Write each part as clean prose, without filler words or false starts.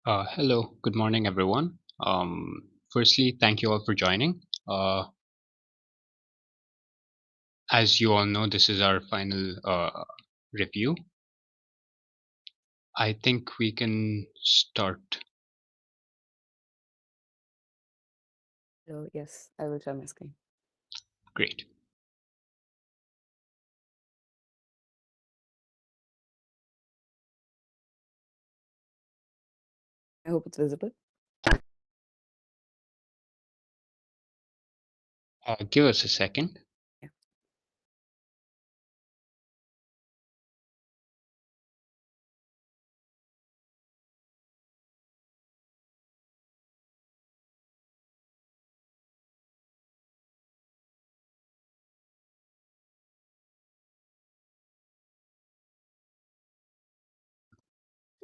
Hello, good morning, everyone. Firstly, thank you all for joining. As you all know, this is our final review. I think we can start. So yes, I will share my screen. Great. I hope it's visible. Give us a second.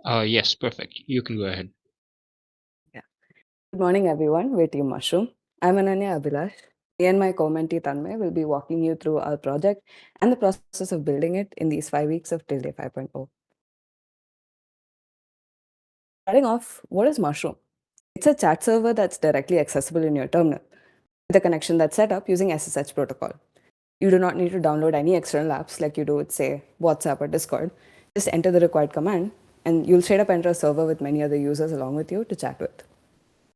Yeah. Yes, perfect. You can go ahead. Yeah. Good morning, everyone. We're Team Mushroom. I'm Ananya Abhilash. Me and my co-mentee Tanmay will be walking you through our project and the process of building it in these 5 weeks of Tilde 5.0. Starting off, what is Mushroom? It's a chat server that's directly accessible in your terminal with a connection that's set up using SSH protocol. You do not need to download any external apps like you do with, say, WhatsApp or Discord. Just enter the required command, and you'll straight up enter a server with many other users along with you to chat with.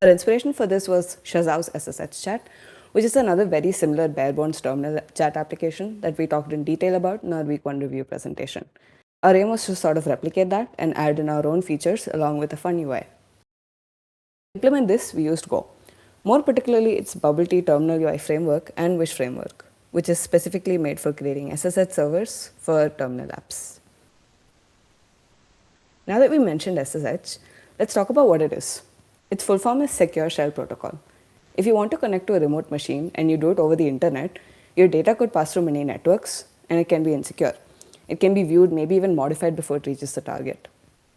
Our inspiration for this was Shazaw's SSH chat, which is another very similar bare bones terminal chat application that we talked in detail about in our week one review presentation. Our aim was to sort of replicate that and add in our own features along with a fun UI. To implement this, we used Go. More particularly, its Bubble Tea Terminal UI framework and Wish framework, which is specifically made for creating SSH servers for terminal apps. Now that we mentioned SSH, let's talk about what it is. Its full form is Secure Shell Protocol. If you want to connect to a remote machine and you do it over the internet, your data could pass through many networks and it can be insecure. It can be viewed, maybe even modified before it reaches the target.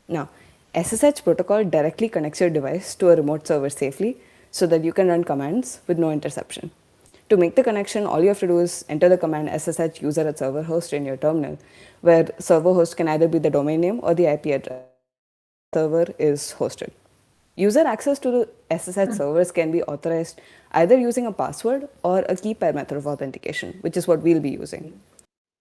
Now, SSH protocol directly connects your device to a remote server safely so that you can run commands with no interception. To make the connection, all you have to do is enter the command SSH user at server host in your terminal, where server host can either be the domain name or the IP address server is hosted. User access to the SSH servers can be authorized either using a password or a key pair method of authentication, which is what we'll be using.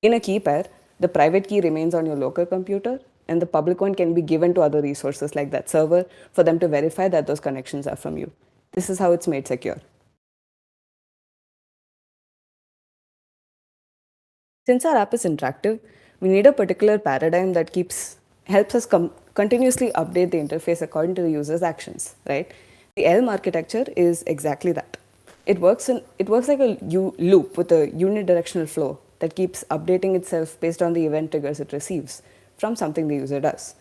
In a key pair, the private key remains on your local computer and the public one can be given to other resources like that server for them to verify that those connections are from you. This is how it's made secure. Since our app is interactive, we need a particular paradigm that helps us continuously update the interface according to the user's actions, right? The Elm architecture is exactly that. It works like a loop with a unidirectional flow that keeps updating itself based on the event triggers it receives from something the user does.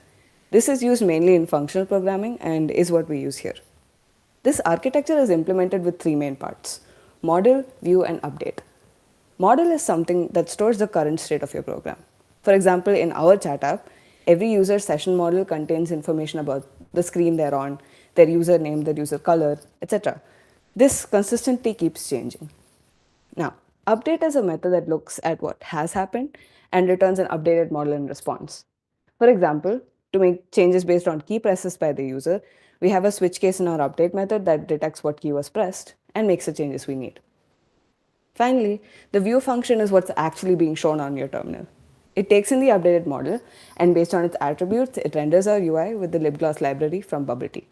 This is used mainly in functional programming and is what we use here. This architecture is implemented with three main parts: model, view, and update. Model is something that stores the current state of your program. For example, in our chat app, every user session model contains information about the screen they're on, their username, their user color, etc. This consistently keeps changing. Now, update is a method that looks at what has happened and returns an updated model in response. For example, to make changes based on key presses by the user, we have a switch case in our update method that detects what key was pressed and makes the changes we need. Finally, the view function is what's actually being shown on your terminal. It takes in the updated model, and based on its attributes, it renders our UI with the libgloss library from Bubble Tea.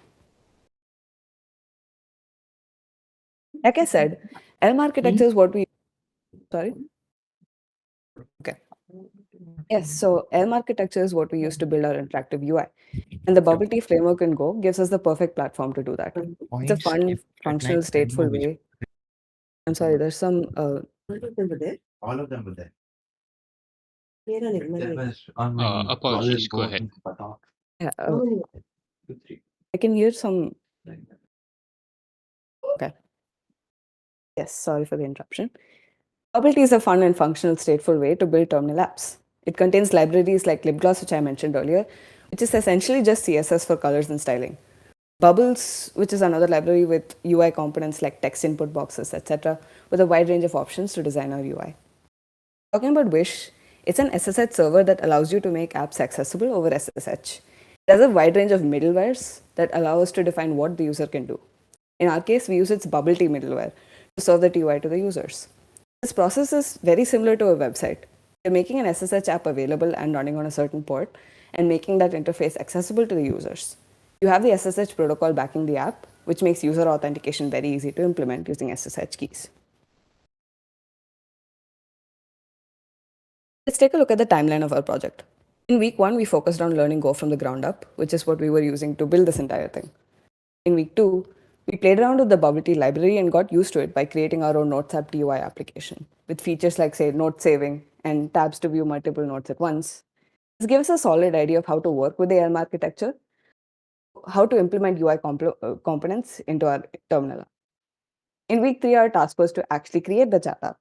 Like I said, Elm architecture is what we sorry. Okay. Yes, so Elm architecture is what we use to build our interactive UI. And the Bubble Tea framework in Go gives us the perfect platform to do that. It's a fun, functional, stateful way. I'm sorry, there's some. Apologies. Go ahead. Yeah, I can hear some. Okay. Yes, sorry for the interruption. Bubble Tea is a fun and functional, stateful way to build terminal apps. It contains libraries like libgloss, which I mentioned earlier, which is essentially just CSS for colors and styling. Bubbles, which is another library with UI components like text input boxes, etc., with a wide range of options to design our UI. Talking about Wish, it's an SSH server that allows you to make apps accessible over SSH. There's a wide range of middlewares that allow us to define what the user can do. In our case, we use its bubble tea middleware to serve the TUI to the users. This process is very similar to a website. You're making an SSH app available and running on a certain port and making that interface accessible to the users. You have the SSH protocol backing the app, which makes user authentication very easy to implement using SSH keys. Let's take a look at the timeline of our project. In week 1, we focused on learning Go from the ground up, which is what we were using to build this entire thing. In week 2, we played around with the Bubble Tea library and got used to it by creating our own Notes app TUI application with features like, say, note saving and tabs to view multiple notes at once. This gives us a solid idea of how to work with the Elm architecture, how to implement UI components into our terminal. In week 3, our task was to actually create the chat app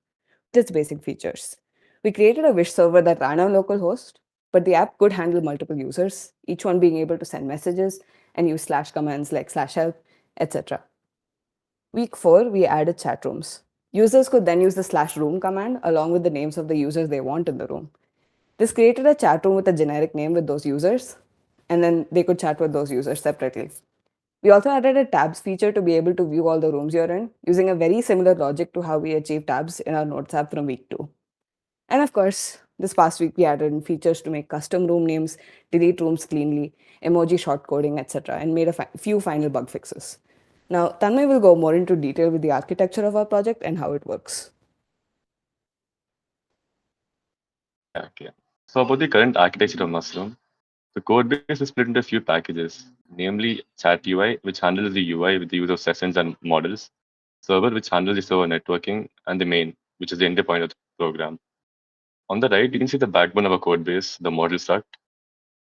with its basic features. We created a Wish server that ran on localhost, but the app could handle multiple users, each one being able to send messages and use slash commands like slash help, etc. Week 4, we added chat rooms. Users could then use the slash room command along with the names of the users they want in the room. This created a chat room with a generic name with those users, and then they could chat with those users separately. We also added a tabs feature to be able to view all the rooms you're in, using a very similar logic to how we achieve tabs in our Notes app from week 2. And of course, this past week we added in features to make custom room names, delete rooms cleanly, emoji shortcoding, etc., and made a few final bug fixes. Now, Tanmay will go more into detail with the architecture of our project and how it works. Okay. So about the current architecture of Mushroom, the code base is split into a few packages, namely Chat UI, which handles the UI with the use of sessions and models, Server, which handles the server networking, and the main, which is the endpoint of the program. On the right, you can see the backbone of a code base, the model struct.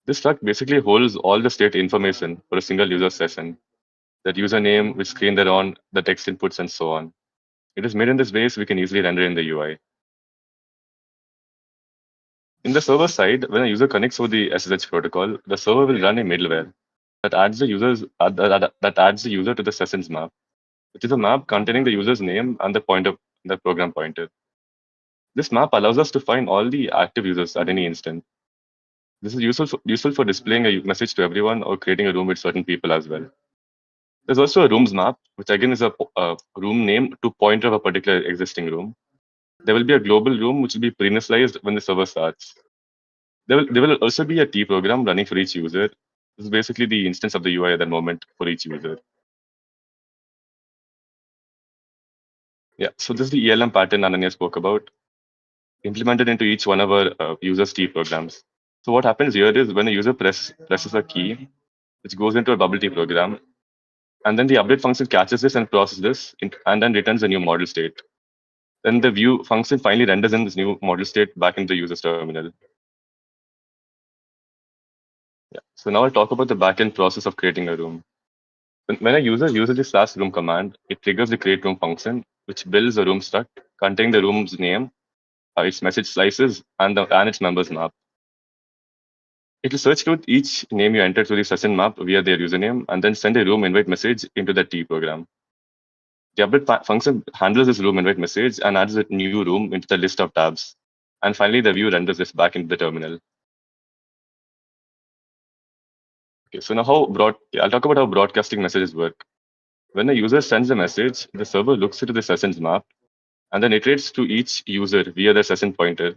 This struct basically holds all the state information for a single user session, that username, which screen they're on, the text inputs, and so on. It is made in this way so we can easily render in the UI. In the server side, when a user connects over the SSH protocol, the server will run a middleware that adds that adds the user to the sessions map, which is a map containing the user's name and the pointer, the program pointer. This map allows us to find all the active users at any instant. This is useful for displaying a message to everyone or creating a room with certain people as well. There's also a rooms map, which again is a room name to pointer of a particular existing room. There will be a global room which will be pre-initialized when the server starts. There will also be a T program running for each user. This is basically the instance of the UI at that moment for each user. Yeah, so this is the ELM pattern Ananya spoke about, implemented into each one of our users' T programs. So what happens here is when a user presses a key, which goes into a bubble T program, and then the update function catches this and processes this, and then returns a new model state. Then the view function finally renders in this new model state back into the user's terminal. Yeah. So now I'll talk about the backend process of creating a room. When a user uses the slash room command, it triggers the create room function, which builds a room struct containing the room's name, its message slices, and its members map. It will search through each name you enter through the session map via their username and then send a room invite message into the T program. The update function handles this room invite message and adds a new room into the list of tabs. And finally, the view renders this back into the terminal. Okay, so now I'll talk about how broadcasting messages work. When a user sends a message, the server looks into the sessions map and then iterates to each user via the session pointer.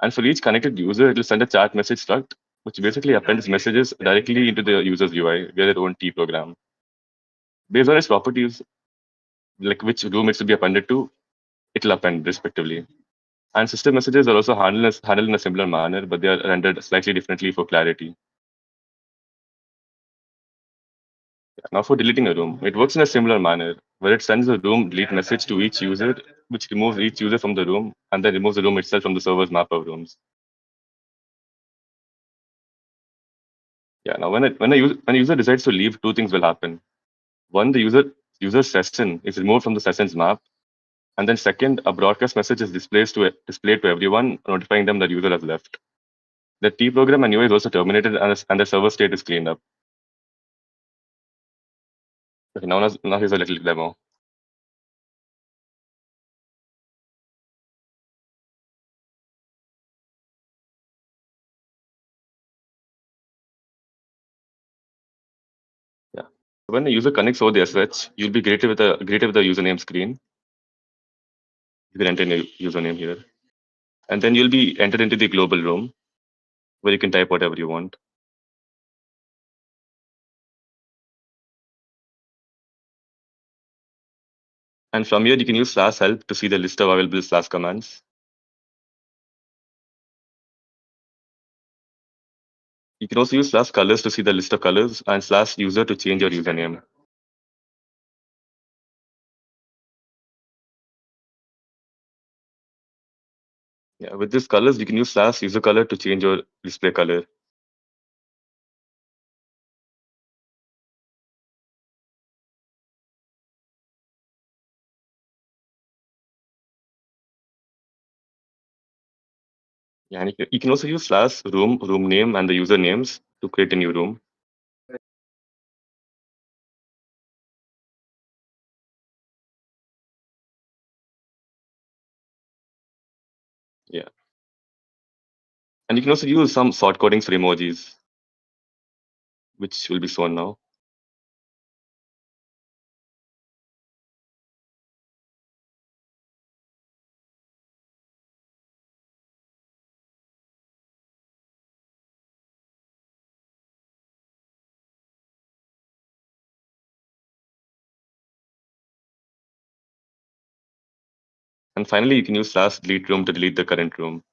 And for each connected user, it will send a chat message struct, which basically appends messages directly into the user's UI via their own T program. Based on its properties, like which room it should be appended to, it will append respectively. And system messages are also handled in a similar manner, but they are rendered slightly differently for clarity. Now for deleting a room, it works in a similar manner, where it sends a room delete message to each user, which removes each user from the room, and then removes the room itself from the server's map of rooms. Yeah. Now when a user decides to leave, two things will happen. One, the user session is removed from the sessions map, and then second, a broadcast message is displayed to everyone, notifying them that user has left. The T program and UI is also terminated, and the server state is cleaned up. Okay, now here's a little demo. when the user connects over the SSH, you'll be greeted with a username screen. You can enter your username here, and then you'll be entered into the global room where you can type whatever you want. And from here, you can use /help to see the list of available / commands. You can also use /colors to see the list of colors and /user to change your username. Yeah, with these colors, you can use /user color to change your display color. Yeah, and you can also use /room name and the user names to create a new room. Yeah, and you can also use some short codings for emojis, which will be shown now. And finally, you can use /delete room to delete the current room.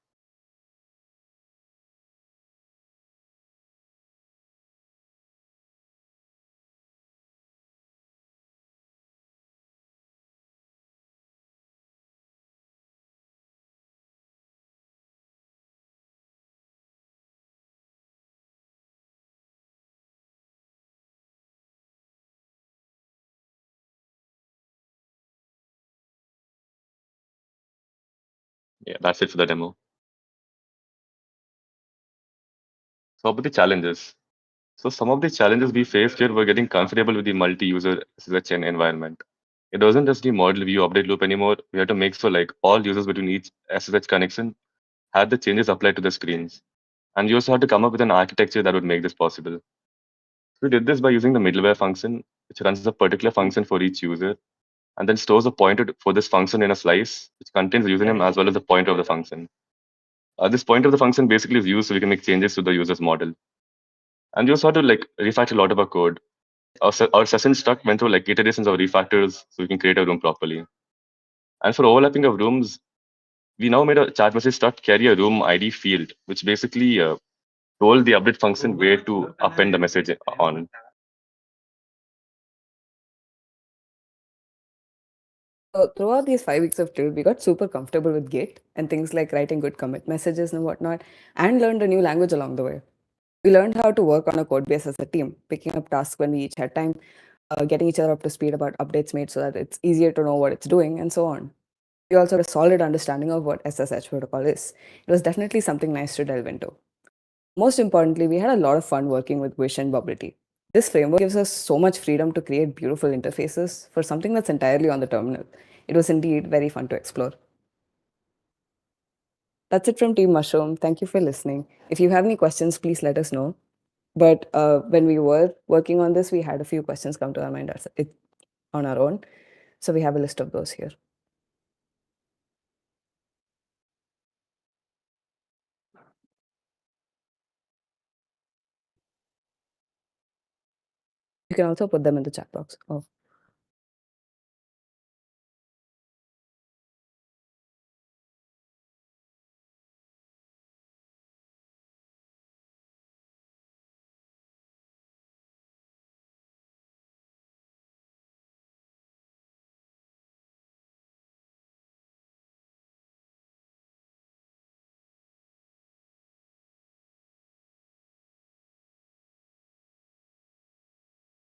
Yeah, that's it for the demo. So about the challenges. So some of the challenges we faced here were getting comfortable with the multi-user SSHN environment. It wasn't just the model view update loop anymore. We had to make sure like all users between each SSH connection had the changes applied to the screens. And we also had to come up with an architecture that would make this possible. We did this by using the middleware function, which runs a particular function for each user, and then stores a pointer for this function in a slice, which contains the username as well as the pointer of the function. This pointer of the function basically is used so we can make changes to the user's model. And we also had to like refactor a lot of our code. Our session struct went through like iterations of refactors so we can create a room properly. And for overlapping of rooms, we now made a chat message struct carry a room ID field, which basically told the update function where to append the message on. So throughout these 5 weeks of Tilde, we got super comfortable with Git and things like writing good commit messages and whatnot, and learned a new language along the way. We learned how to work on a code base as a team, picking up tasks when we each had time, getting each other up to speed about updates made so that it's easier to know what it's doing, and so on. We also had a solid understanding of what SSH protocol is. It was definitely something nice to delve into. Most importantly, we had a lot of fun working with Wish and Bubble Tea. This framework gives us so much freedom to create beautiful interfaces for something that's entirely on the terminal. It was indeed very fun to explore. That's it from Team Mushroom. Thank you for listening. If you have any questions, please let us know. But when we were working on this, we had a few questions come to our mind on our own. So we have a list of those here. You can also put them in the chat box. Oh.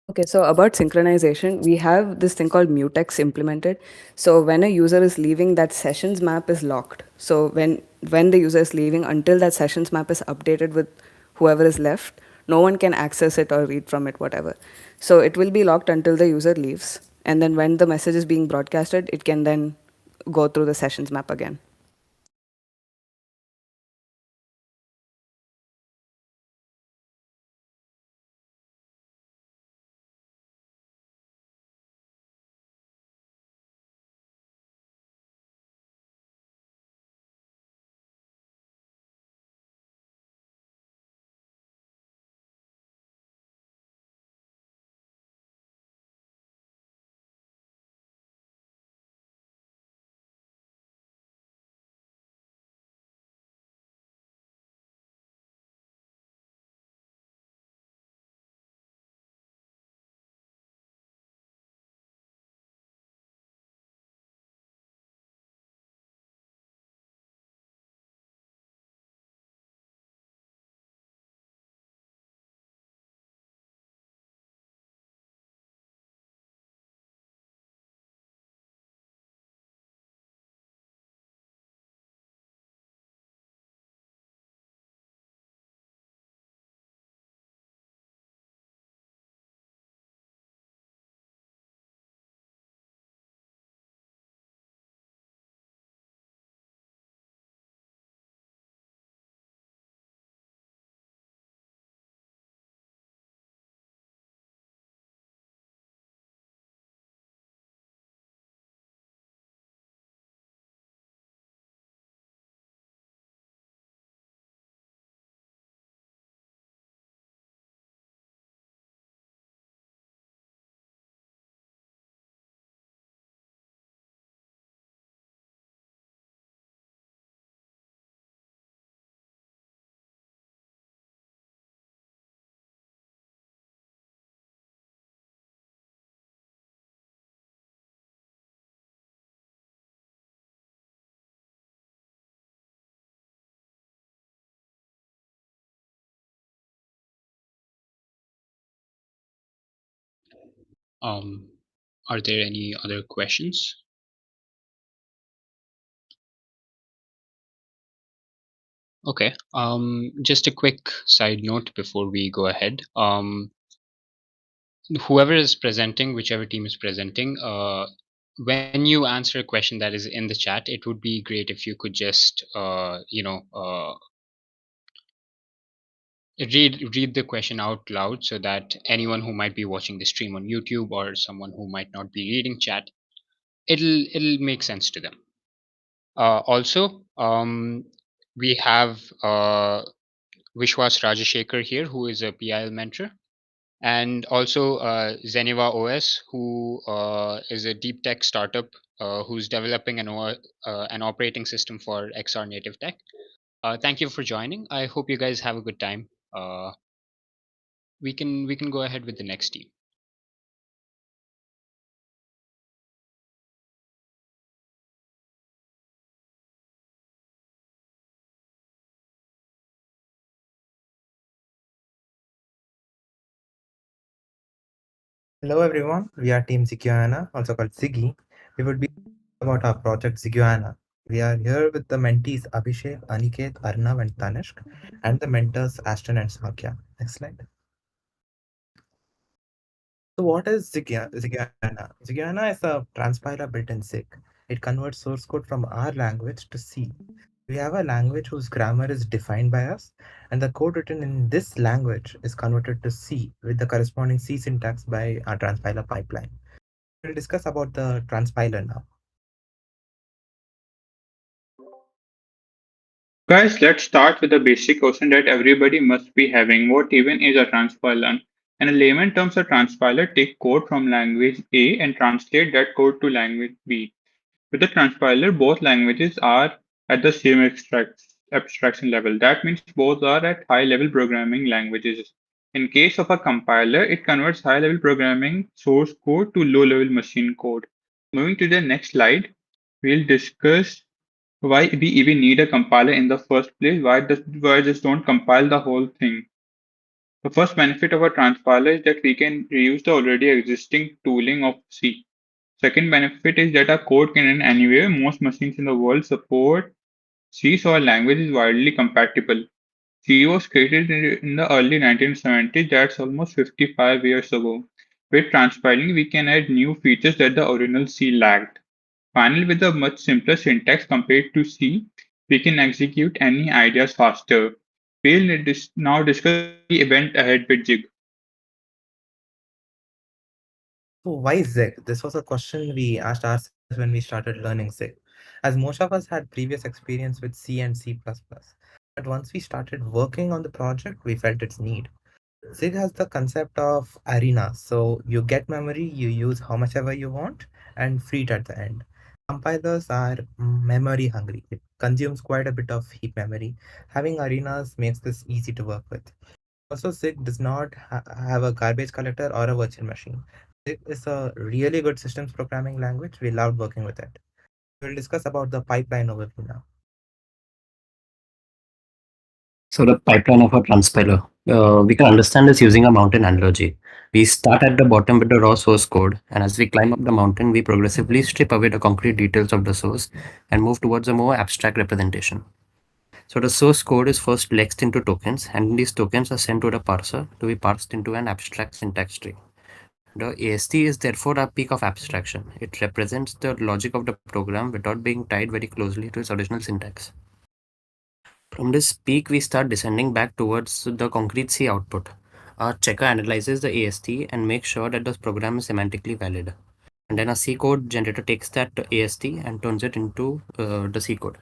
Okay, so about synchronization, we have this thing called mutex implemented. So when a user is leaving, that sessions map is locked. So when the user is leaving, until that sessions map is updated with whoever is left, no one can access it or read from it, whatever. So it will be locked until the user leaves. And then when the message is being broadcasted, it can then go through the sessions map again. Um, are there any other questions? Okay. Just a quick side note before we go ahead. Whoever is presenting, whichever team is presenting, when you answer a question that is in the chat, it would be great if you could just, read the question out loud so that anyone who might be watching the stream on YouTube or someone who might not be reading chat, it'll make sense to them. Also, we have Vishwas Rajashekar here, who is a PIL mentor, and also Zeneva OS, who is a deep tech startup who's developing an operating system for XR native tech. Thank you for joining. I hope you guys have a good time. We can go ahead with the next team. Hello everyone, we are Team Ziguana, also called Ziggy. We would be about our project Ziguana. We are here with the mentees Abhishek, Aniket, Arnav and Tanishk and the mentors Ashton and Sakya. Next slide. So what is Ziguana? Ziguana is a transpiler built in Zig. It converts source code from our language to C. We have a language whose grammar is defined by us, and the code written in this language is converted to C with the corresponding C syntax by our transpiler pipeline. We'll discuss about the transpiler now. Guys, let's start with the basic question that everybody must be having. What even is a transpiler? In a layman terms, a transpiler takes code from language A and translate that code to language B. With the transpiler, both languages are at the same abstraction level. That means both are at high level programming languages. In case of a compiler, it converts high level programming source code to low level machine code. Moving to the next slide, we'll discuss why we even need a compiler in the first place. Why just don't compile the whole thing? The first benefit of a transpiler is that we can reuse the already existing tooling of C. Second benefit is that our code can run anywhere. Most machines in the world support C, so our language is widely compatible. C was created in the early 1970s, that's almost 55 years ago. With transpiling, we can add new features that the original C lacked. Finally, with a much simpler syntax compared to C, we can execute any ideas faster. We'll now discuss why we went ahead with Jig. So why Zig? This was a question we asked ourselves when we started learning Zig, as most of us had previous experience with C and C++. But once we started working on the project, we felt its need. Zig has the concept of arena, so you get memory, you use how much ever you want, and free it at the end. Compilers are memory hungry. It consumes quite a bit of heap memory. Having arenas makes this easy to work with. Also, SIG does not have a garbage collector or a virtual machine. SIG is a really good systems programming language. We loved working with it. We'll discuss about the pipeline overview now. So the pipeline of a transpiler, we can understand this using a mountain analogy. We start at the bottom with the raw source code, and as we climb up the mountain, we progressively strip away the concrete details of the source and move towards a more abstract representation. So the source code is first lexed into tokens, and these tokens are sent to the parser to be parsed into an abstract syntax tree. The AST is therefore a peak of abstraction. It represents the logic of the program without being tied very closely to its original syntax. From this peak, we start descending back towards the concrete C output. Our checker analyzes the AST and makes sure that the program is semantically valid. And then a C code generator takes that AST and turns it into the C code.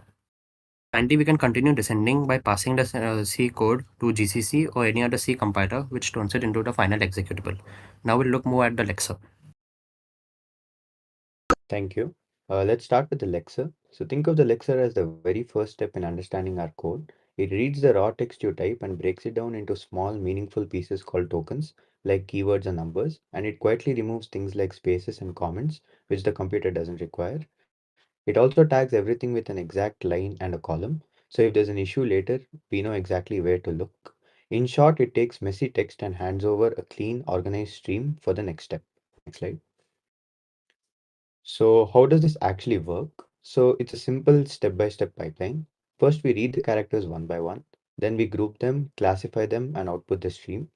Finally, we can continue descending by passing the C code to GCC or any other C compiler, which turns it into the final executable. Now we'll look more at the lexer. Thank you. Let's start with the lexer. So think of the lexer as the very first step in understanding our code. It reads the raw text you type and breaks it down into small, meaningful pieces called tokens, like keywords and numbers, and it quietly removes things like spaces and comments, which the computer doesn't require. It also tags everything with an exact line and a column. So if there's an issue later, we know exactly where to look. In short, it takes messy text and hands over a clean, organized stream for the next step. Next slide. So how does this actually work? So it's a simple step-by-step pipeline. First, we read the characters one by one. Then we group them, classify them, and output the stream.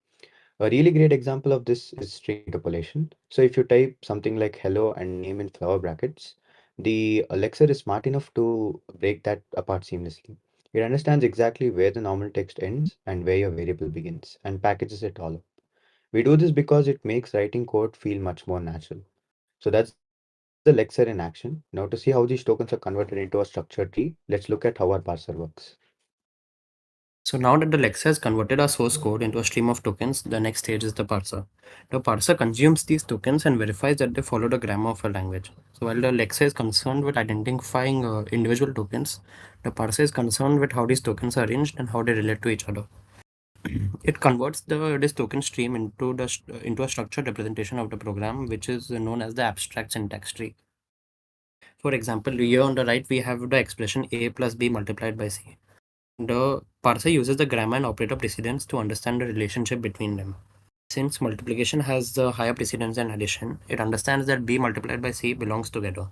A really great example of this is string interpolation. So if you type something like hello and name in flower brackets, the Alexa is smart enough to break that apart seamlessly. It understands exactly where the normal text ends and where your variable begins and packages it all up. We do this because it makes writing code feel much more natural. So that's the Lexer in action. Now to see how these tokens are converted into a structured tree, let's look at how our parser works. So now that the Lexa has converted our source code into a stream of tokens, the next stage is the parser. The parser consumes these tokens and verifies that they follow the grammar of a language. So while the Lexa is concerned with identifying individual tokens, the parser is concerned with how these tokens are arranged and how they relate to each other. It converts this token stream into a structured representation of the program, which is known as the abstract syntax tree. For example, here on the right we have the expression a plus b multiplied by c. The parser uses the grammar and operator precedence to understand the relationship between them. Since multiplication has the higher precedence than addition, it understands that b multiplied by c belongs together.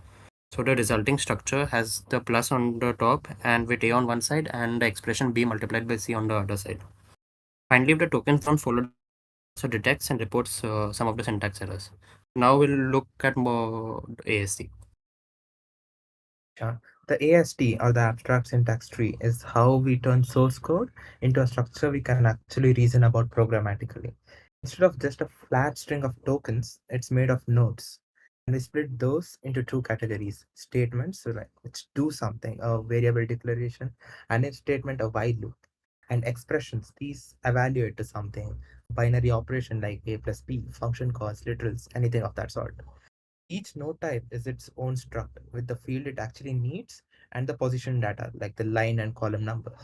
So the resulting structure has the plus on the top and with a on one side and the expression b multiplied by c on the other side. Finally, if the tokens don't follow the parser detects and reports some of the syntax errors. Now we'll look at more ASC. Yeah. The AST, or the abstract syntax tree, is how we turn source code into a structure we can actually reason about programmatically. Instead of just a flat string of tokens, it's made of nodes. And we split those into two categories: statements, so like which do something, a variable declaration, and in statement, a while loop. And expressions, these evaluate to something, binary operation like a plus b, function calls, literals, anything of that sort. Each node type is its own struct with the field it actually needs and the position data like the line and column numbers.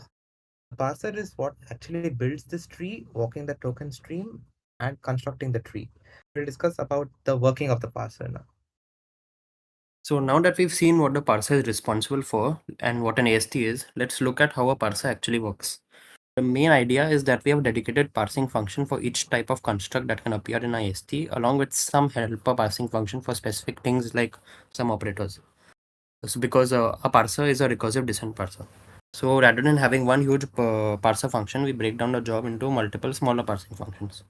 The parser is what actually builds this tree, walking the token stream and constructing the tree. We'll discuss about the working of the parser now. So now that we've seen what the parser is responsible for and what an AST is, let's look at how a parser actually works. The main idea is that we have a dedicated parsing function for each type of construct that can appear in AST, along with some helper parsing function for specific things like some operators. So because a parser is a recursive descent parser. So rather than having one huge parser function, we break down the job into multiple smaller parsing functions.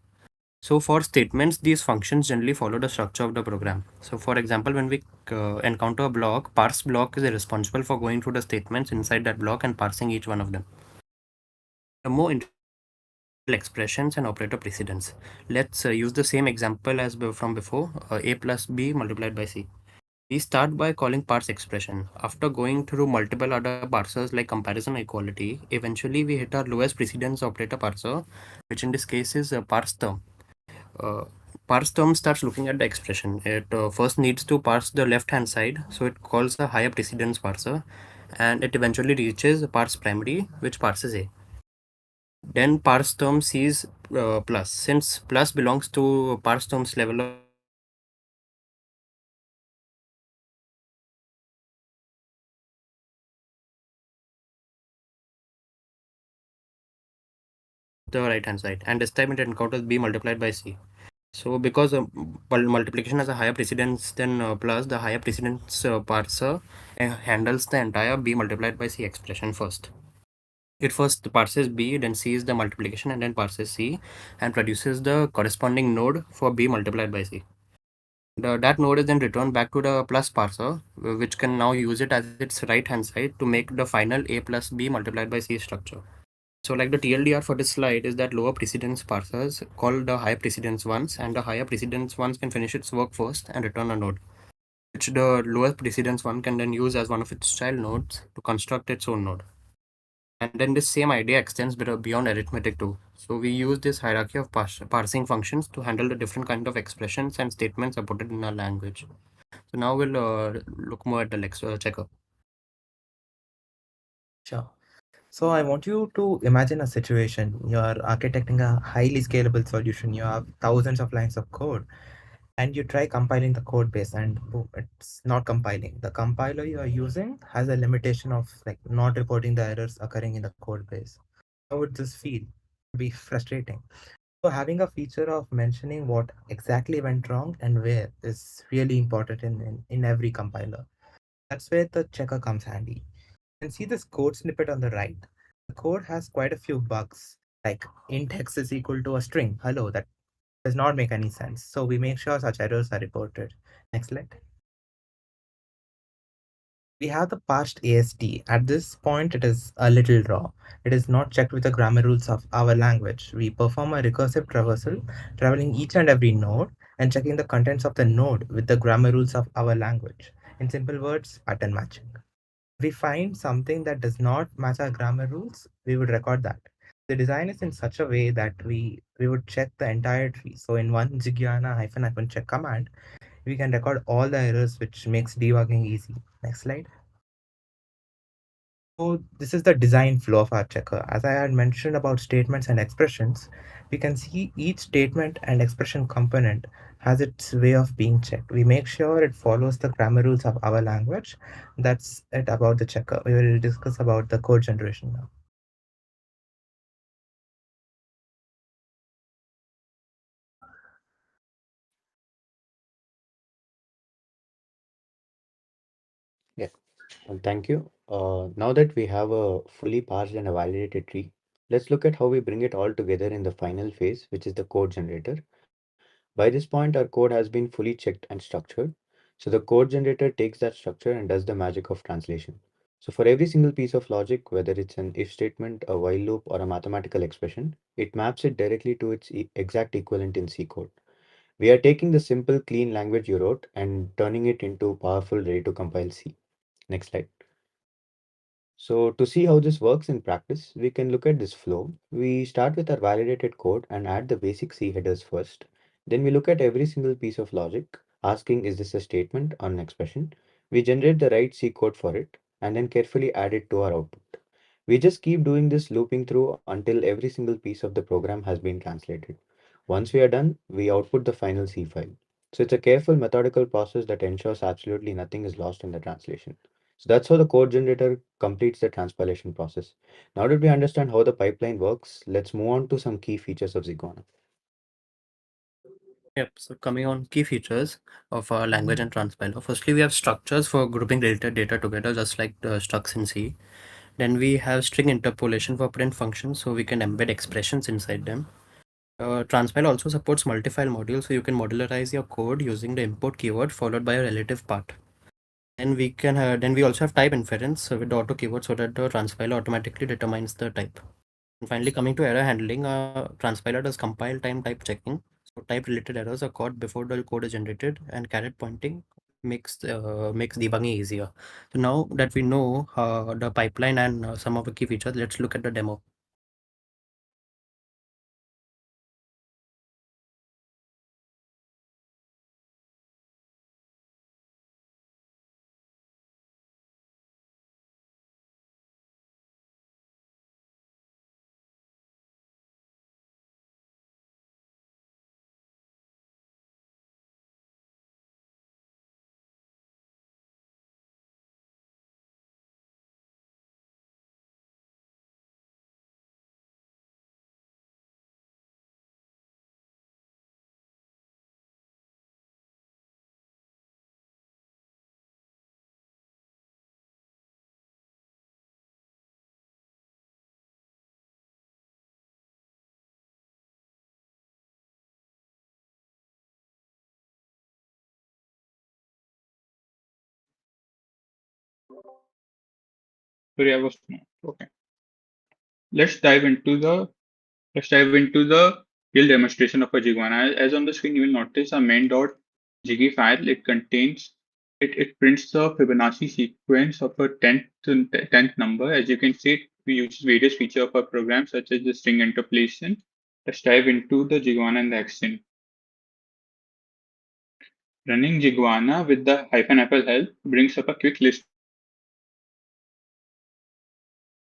So for statements, these functions generally follow the structure of the program. So for example, when we encounter a block, parse block is responsible for going through the statements inside that block and parsing each one of them. The more interesting part is the actual expressions and operator precedence. Let's use the same example as from before, a plus b multiplied by c. We start by calling parse expression. After going through multiple other parsers like comparison or equality, eventually we hit our lowest precedence operator parser, which in this case is a parse term. Uh, Parse term starts looking at the expression. It first needs to parse the left hand side, so it calls a higher precedence parser, and it eventually reaches parse primary, which parses a. Then parse term sees plus. Since plus belongs to parse term's level of precedence, it parses a and returns a plus. Then parse term sees the right hand side, and this time it encounters b multiplied by c. So because multiplication has a higher precedence than plus, the higher precedence parser handles the entire b multiplied by c expression first. It first parses b, then sees the multiplication, and then parses c, and produces the corresponding node for b multiplied by c. That node is then returned back to the plus parser, which can now use it as its right hand side to make the final a plus b multiplied by c structure. So like the TLDR for this slide is that lower precedence parsers call the higher precedence ones, and the higher precedence ones can finish its work first and return a node, which the lower precedence one can then use as one of its child nodes to construct its own node. And then this same idea extends beyond arithmetic too. So we use this hierarchy of parsing functions to handle the different kind of expressions and statements supported in our language. So now we'll look more at the checker. Sure. So I want you to imagine a situation. You're architecting a highly scalable solution. You have thousands of lines of code and you try compiling the code base and boom, it's not compiling. The compiler you are using has a limitation of like not reporting the errors occurring in the code base. How would this feel? Be frustrating. So having a feature of mentioning what exactly went wrong and where is really important in every compiler. That's where the checker comes handy. You can see this code snippet on the right. The code has quite a few bugs, like int x is equal to a string. Hello, that does not make any sense. So we make sure such errors are reported. Next slide. We have the parsed AST. At this point, it is a little raw. It is not checked with the grammar rules of our language. We perform a recursive traversal, traveling each and every node and checking the contents of the node with the grammar rules of our language. In simple words, pattern matching. We find something that does not match our grammar rules, we would record that. The design is in such a way that we would check the entire tree. So in one Jigyana hyphen check command, we can record all the errors, which makes debugging easy. Next slide. So this is the design flow of our checker. As I had mentioned about statements and expressions, we can see each statement and expression component has its way of being checked. We make sure it follows the grammar rules of our language. That's it about the checker. We will discuss about the code generation now. Yeah, well, thank you. Now that we have a fully parsed and a validated tree, let's look at how we bring it all together in the final phase, which is the code generator. By this point, our code has been fully checked and structured. So the code generator takes that structure and does the magic of translation. So for every single piece of logic, whether it's an if statement, a while loop, or a mathematical expression, it maps it directly to its exact equivalent in C code. We are taking the simple, clean language you wrote and turning it into powerful, ready to compile C. Next slide. So to see how this works in practice, we can look at this flow. We start with our validated code and add the basic C headers first. Then we look at every single piece of logic, asking is this a statement or an expression? We generate the right C code for it and then carefully add it to our output. We just keep doing this looping through until every single piece of the program has been translated. Once we are done, we output the final C file. So it's a careful methodical process that ensures absolutely nothing is lost in the translation. So that's how the code generator completes the transpilation process. Now that we understand how the pipeline works, let's move on to some key features of Zigona. Yep. So coming on key features of our language and transpiler. Firstly, we have structures for grouping related data together, just like the structs in C. Then we have string interpolation for print functions, so we can embed expressions inside them. Transpile also supports multi-file modules, so you can modularize your code using the import keyword followed by a relative part. And then we also have type inference with the auto keyword, so that the transpiler automatically determines the type. And finally, coming to error handling, transpiler does compile time type checking. So type related errors are caught before the code is generated, and caret pointing makes debugging easier. So now that we know the pipeline and some of the key features, let's look at the demo. Sorry, I was okay. Let's dive into the let's dive into the real demonstration of a Jiguana. As on the screen, you will notice a main.jiggy file. It prints the Fibonacci sequence of a tenth number. As you can see, we use various features of our program, such as the string interpolation. Let's dive into the Jiguana and the action. Running Jiguana with the -apple help brings up a quick list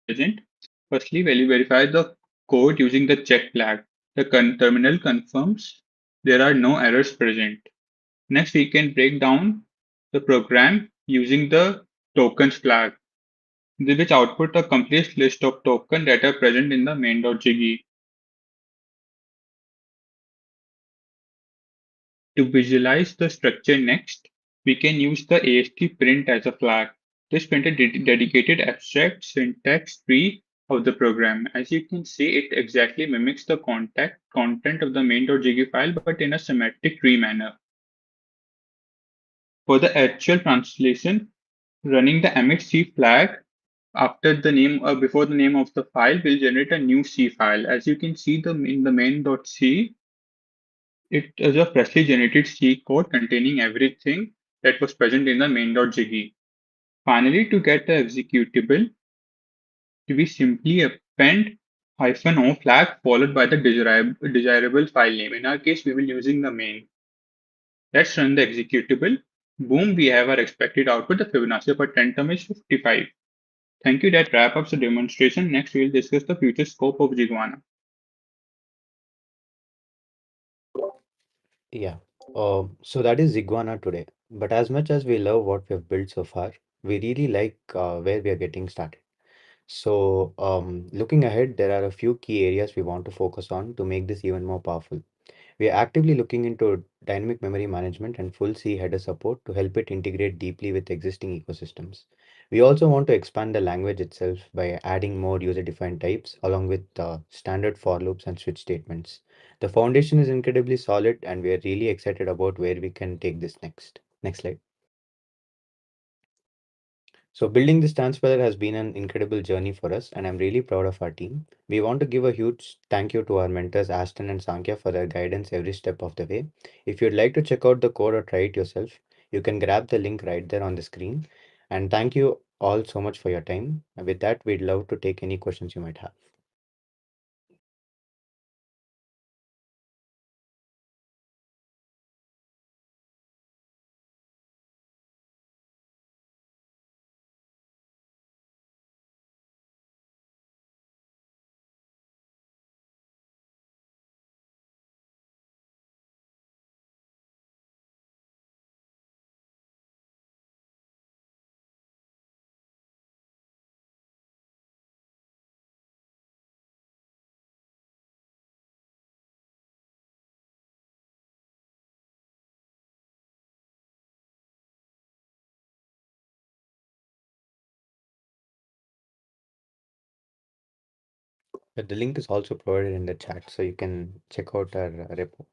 present. Firstly, when you verify the code using the check flag, the terminal confirms there are no errors present. Next, we can break down the program using the tokens flag, which output a complete list of tokens that are present in the main.jiggy. To visualize the structure next, we can use the AST print as a flag. This printed dedicated abstract syntax tree of the program. As you can see, it exactly mimics the content of the main.jg file, but in a semantic tree manner. For the actual translation, running the emit_c flag after the name before the name of the file will generate a new C file. As you can see in the main.c, it is a freshly generated C code containing everything that was present in the main.jg. Finally, to get the executable, we simply append -o flag followed by the desirable file name. In our case, we will using the main. Let's run the executable. Boom, we have our expected output. The Fibonacci per tentum is 55. Thank you. That wraps up the demonstration. Next, we will discuss the future scope of Jiguana. Yeah. So that is Ziguana today. But as much as we love what we have built so far, we really like where we are getting started. So, looking ahead, there are a few key areas we want to focus on to make this even more powerful. We are actively looking into dynamic memory management and full C header support to help it integrate deeply with existing ecosystems. We also want to expand the language itself by adding more user-defined types along with standard for loops and switch statements. The foundation is incredibly solid and we are really excited about where we can take this next. Next slide. So building this transpiler has been an incredible journey for us and I'm really proud of our team. We want to give a huge thank you to our mentors Aston and Sankhya for their guidance every step of the way. If you'd like to check out the code or try it yourself, you can grab the link right there on the screen. And thank you all so much for your time. And with that, we'd love to take any questions you might have. But the link is also provided in the chat, so you can check out our repo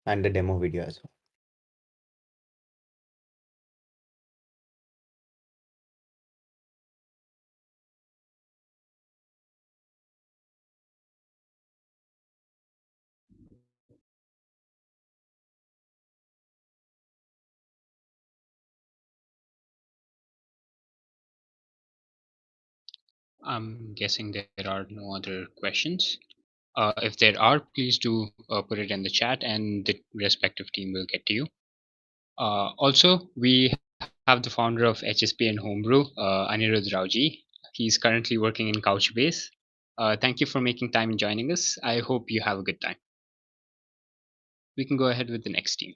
and the demo video as well. I'm guessing there are no other questions. If there are, please do put it in the chat and the respective team will get to you. Also, we have the founder of HSP and Homebrew, Anirudh Rauji. He's currently working in Couchbase. Thank you for making time and joining us. I hope you have a good time. We can go ahead with the next team.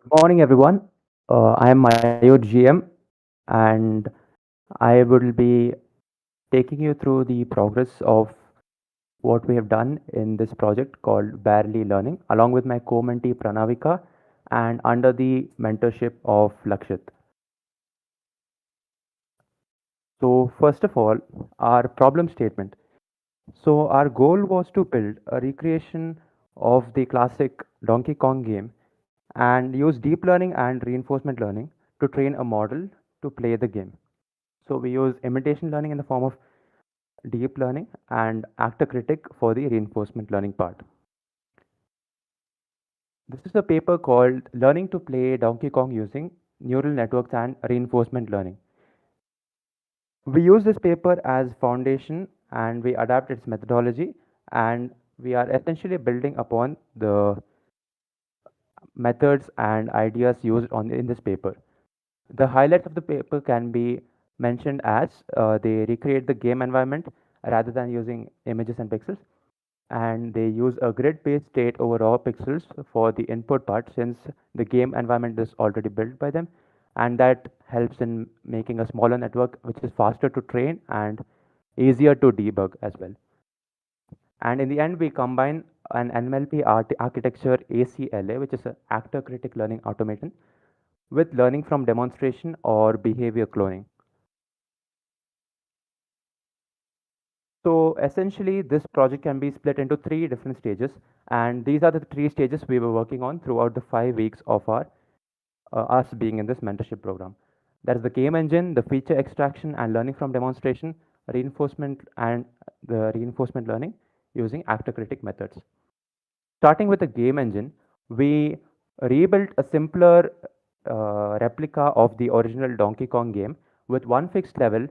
Good morning, everyone. I am Mayur GM, and I will be taking you through the progress of what we have done in this project called Barely Learning, along with my co-mentee Pranavika, and under the mentorship of Lakshit. So, first of all, our problem statement. So, our goal was to build a recreation of the classic Donkey Kong game and use deep learning and reinforcement learning to train a model to play the game. So we use imitation learning in the form of deep learning and actor critic for the reinforcement learning part. This is a paper called Learning to Play Donkey Kong Using Neural Networks and Reinforcement Learning. We use this paper as foundation and we adapt its methodology, and we are essentially building upon the methods and ideas used in this paper. The highlights of the paper can be mentioned as they recreate the game environment rather than using images and pixels, and they use a grid-based state over raw pixels for the input part since the game environment is already built by them, and that helps in making a smaller network which is faster to train and easier to debug as well. And in the end, we combine an NLP architecture ACLA, which is an actor critic learning automation, with learning from demonstration or behavior cloning. So essentially, this project can be split into three different stages, and these are the three stages we were working on throughout the 5 weeks of our us being in this mentorship program. That is the game engine, the feature extraction and learning from demonstration, reinforcement, and the reinforcement learning using actor critic methods. Starting with the game engine, we rebuilt a simpler replica of the original Donkey Kong game with one fixed level,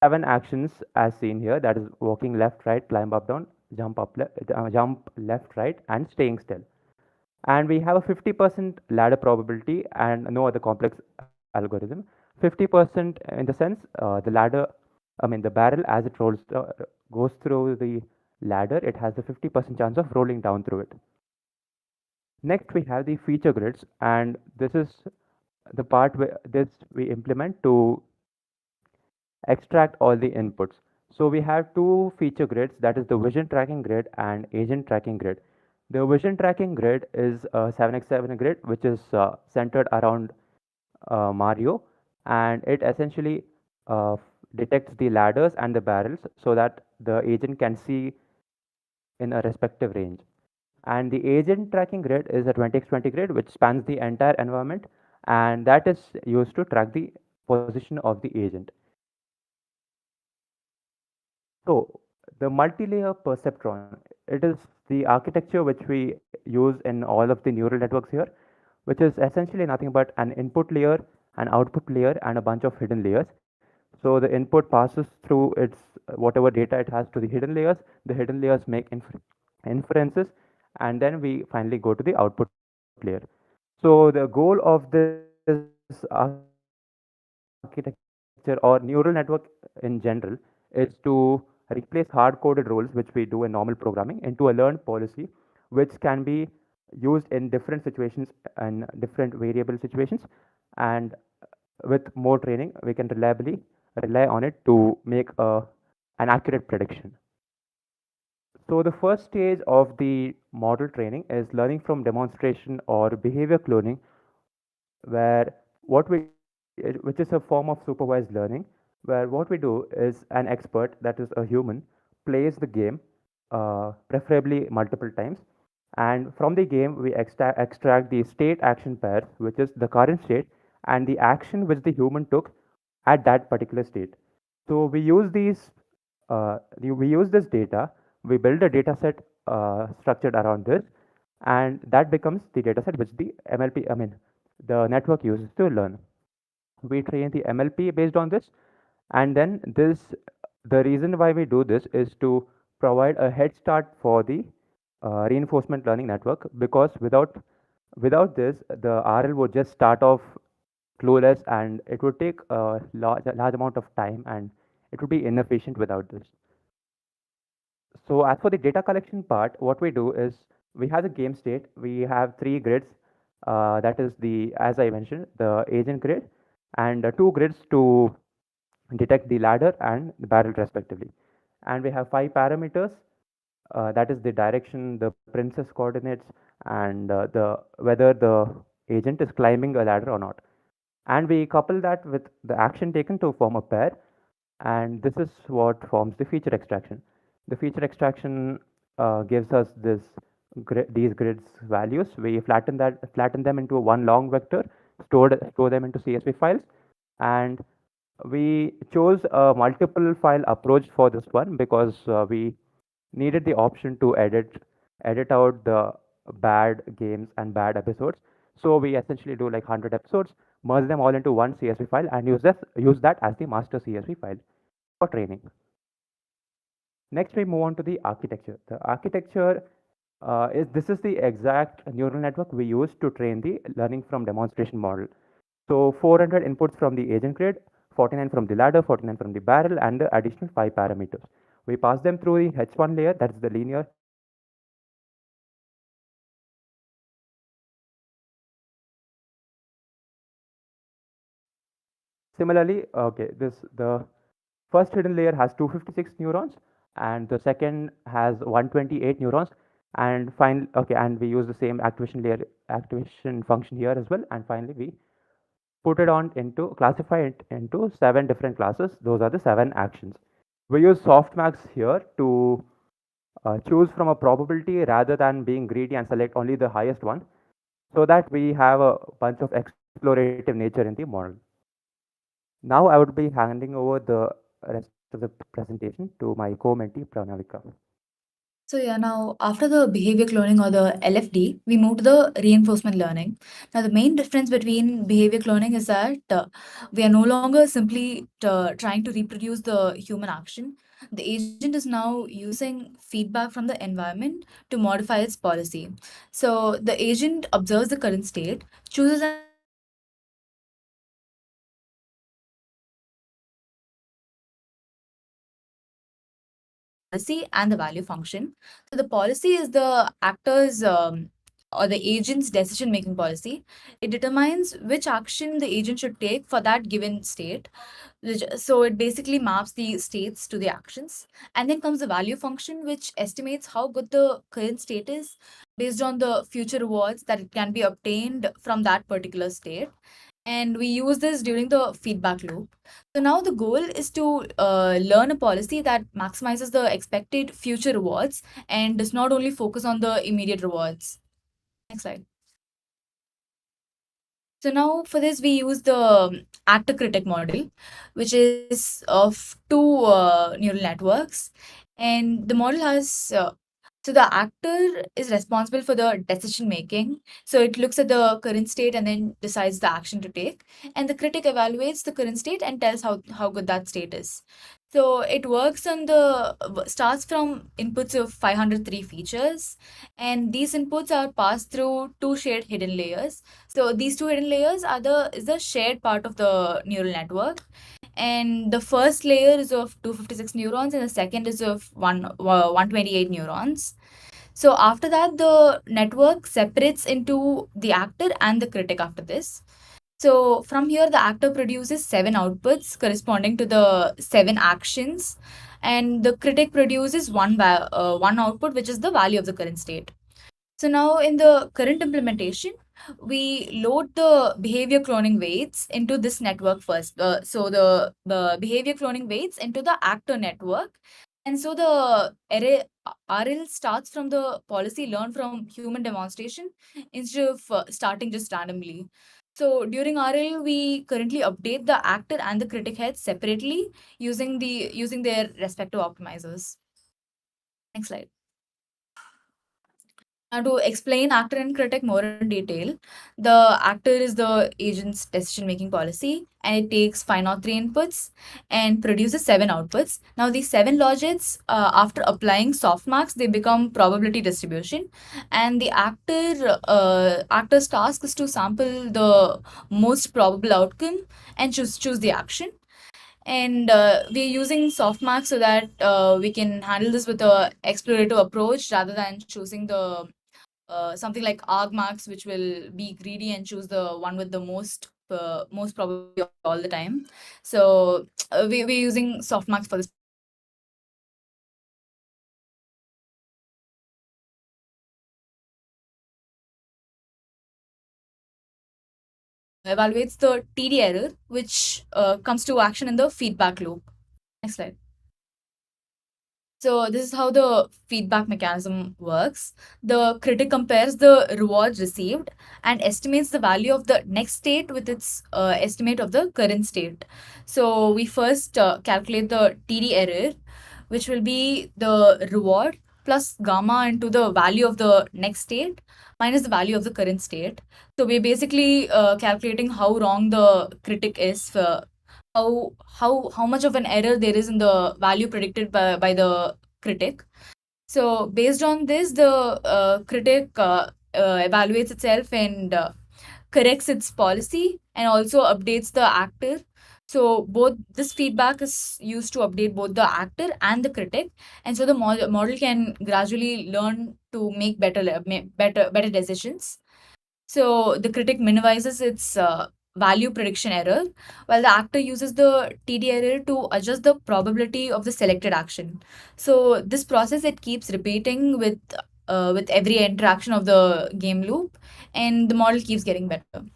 7 actions as seen here. That is walking left, right, climb up, down, jump left, right, and staying still. And we have a 50% ladder probability and no other complex algorithm. 50% in the sense the ladder, the barrel as it goes through the ladder, it has a 50% chance of rolling down through it. Next, we have the feature grids, and this is the part where this we implement to extract all the inputs. So we have two feature grids, that is the vision tracking grid and agent tracking grid. The vision tracking grid is a 7x7 grid, which is centered around Mario, and it essentially uh, detects the ladders and the barrels so that the agent can see in a respective range. And the agent tracking grid is a 20x20 grid which spans the entire environment, and that is used to track the position of the agent. So the multi-layer perceptron, it is the architecture which we use in all of the neural networks here, which is essentially nothing but an input layer, an output layer, and a bunch of hidden layers. So the input passes through its whatever data it has to the hidden layers. The hidden layers make inferences, and then we finally go to the output layer. So the goal of this architecture or neural network in general is to replace hard-coded rules, which we do in normal programming, into a learned policy, which can be used in different situations and different variable situations. And with more training, we can reliably rely on it to make an accurate prediction. So the first stage of the model training is learning from demonstration or behavior cloning, where which is a form of supervised learning, where what we do is an expert, that is a human, plays the game, preferably multiple times, and from the game we extract the state action pair, which is the current state and the action which the human took at that particular state. So we use this data, we build a data set structured around this, and that becomes the data set which the MLP, the network uses to learn. We train the MLP based on this, and then the reason why we do this is to provide a head start for the reinforcement learning network, because without this the RL would just start off clueless, and it would take a large amount of time, and it would be inefficient without this. So as for the data collection part, what we do is we have the game state. We have three grids. That is the, as I mentioned, the agent grid, and two grids to detect the ladder and the barrel respectively. And we have 5 parameters. That is the direction, the princess coordinates, and the whether the agent is climbing a ladder or not. And we couple that with the action taken to form a pair, and this is what forms the feature extraction. The feature extraction gives us these grids values. We flatten them into one long vector, store them into CSV files, and we chose a multiple file approach for this one because we needed the option to edit out the bad games and bad episodes. So we essentially do like 100 episodes, merge them all into one CSV file, and use that as the master CSV file for training. Next, we move on to the architecture. The architecture this is the exact neural network we use to train the learning from demonstration model. So 400 inputs from the agent grid, 49 from the ladder, 49 from the barrel, and the additional 5 parameters. We pass them through the H1 layer, that's the linear Similarly, okay, the first hidden layer has 256 neurons, and the second has 128 neurons. And finally, okay, and we use the same activation function here as well. And finally, we put it on into classify it into 7 different classes. Those are the 7 actions. We use softmax here to choose from a probability rather than being greedy and select only the highest one, so that we have a bunch of explorative nature in the model. Now I would be handing over the rest of the presentation to my co-mentee Pranavika. So yeah, now after the behavior cloning or the LFD, we move to the reinforcement learning. Now the main difference between behavior cloning is that we are no longer simply trying to reproduce the human action. The agent is now using feedback from the environment to modify its policy. So the agent observes the current state, chooses an action based on the policy, and calculates the policy and the value function. So the policy is the actor's or the agent's decision making policy. It determines which action the agent should take for that given state. So it basically maps the states to the actions. And then comes the value function, which estimates how good the current state is based on the future rewards that it can be obtained from that particular state. And we use this during the feedback loop. So now the goal is to learn a policy that maximizes the expected future rewards and does not only focus on the immediate rewards. Next slide. So now for this, we use the actor critic model, which is of two neural networks. And the model has so the actor is responsible for the decision making. So it looks at the current state and then decides the action to take. And the critic evaluates the current state and tells how good that state is. So it works on the starts from inputs of 503 features, and these inputs are passed through two shared hidden layers. So these two hidden layers are the shared part of the neural network, and the first layer is of 256 neurons and the second is of 128 neurons. So after that, the network separates into the actor and the critic after this. So from here, the actor produces 7 outputs corresponding to the 7 actions, and the critic produces one output, which is the value of the current state. So now in the current implementation, we load the behavior cloning weights into this network first. So the behavior cloning weights into the actor network. And so the array RL starts from the policy learned from human demonstration instead of starting just randomly. So during RL, we currently update the actor and the critic heads separately using their respective optimizers. Next slide. Now, to explain actor and critic more in detail, the actor is the agent's decision making policy, and it takes 503 inputs and produces 7 outputs. Now, these 7 logits, after applying softmax, they become probability distribution, and the actor's task is to sample the most probable outcome and choose the action. And we're using softmax so that we can handle this with a explorative approach rather than choosing the something like argmax, which will be greedy and choose the one with the most probability all the time. So we're using softmax for this. Evaluates the TD error, which comes to action in the feedback loop. Next slide. So this is how the feedback mechanism works. The critic compares the reward received and estimates the value of the next state with its estimate of the current state. So we first calculate the TD error, which will be the reward plus gamma into the value of the next state minus the value of the current state. So we're basically calculating how wrong the critic is for how much of an error there is in the value predicted by the critic. So based on this, the critic evaluates itself and corrects its policy and also updates the actor. So both this feedback is used to update both the actor and the critic, and so the model can gradually learn to make better decisions. So the critic minimizes its value prediction error, while the actor uses the TD error to adjust the probability of the selected action. So this process it keeps repeating with every interaction of the game loop, and the model keeps getting better.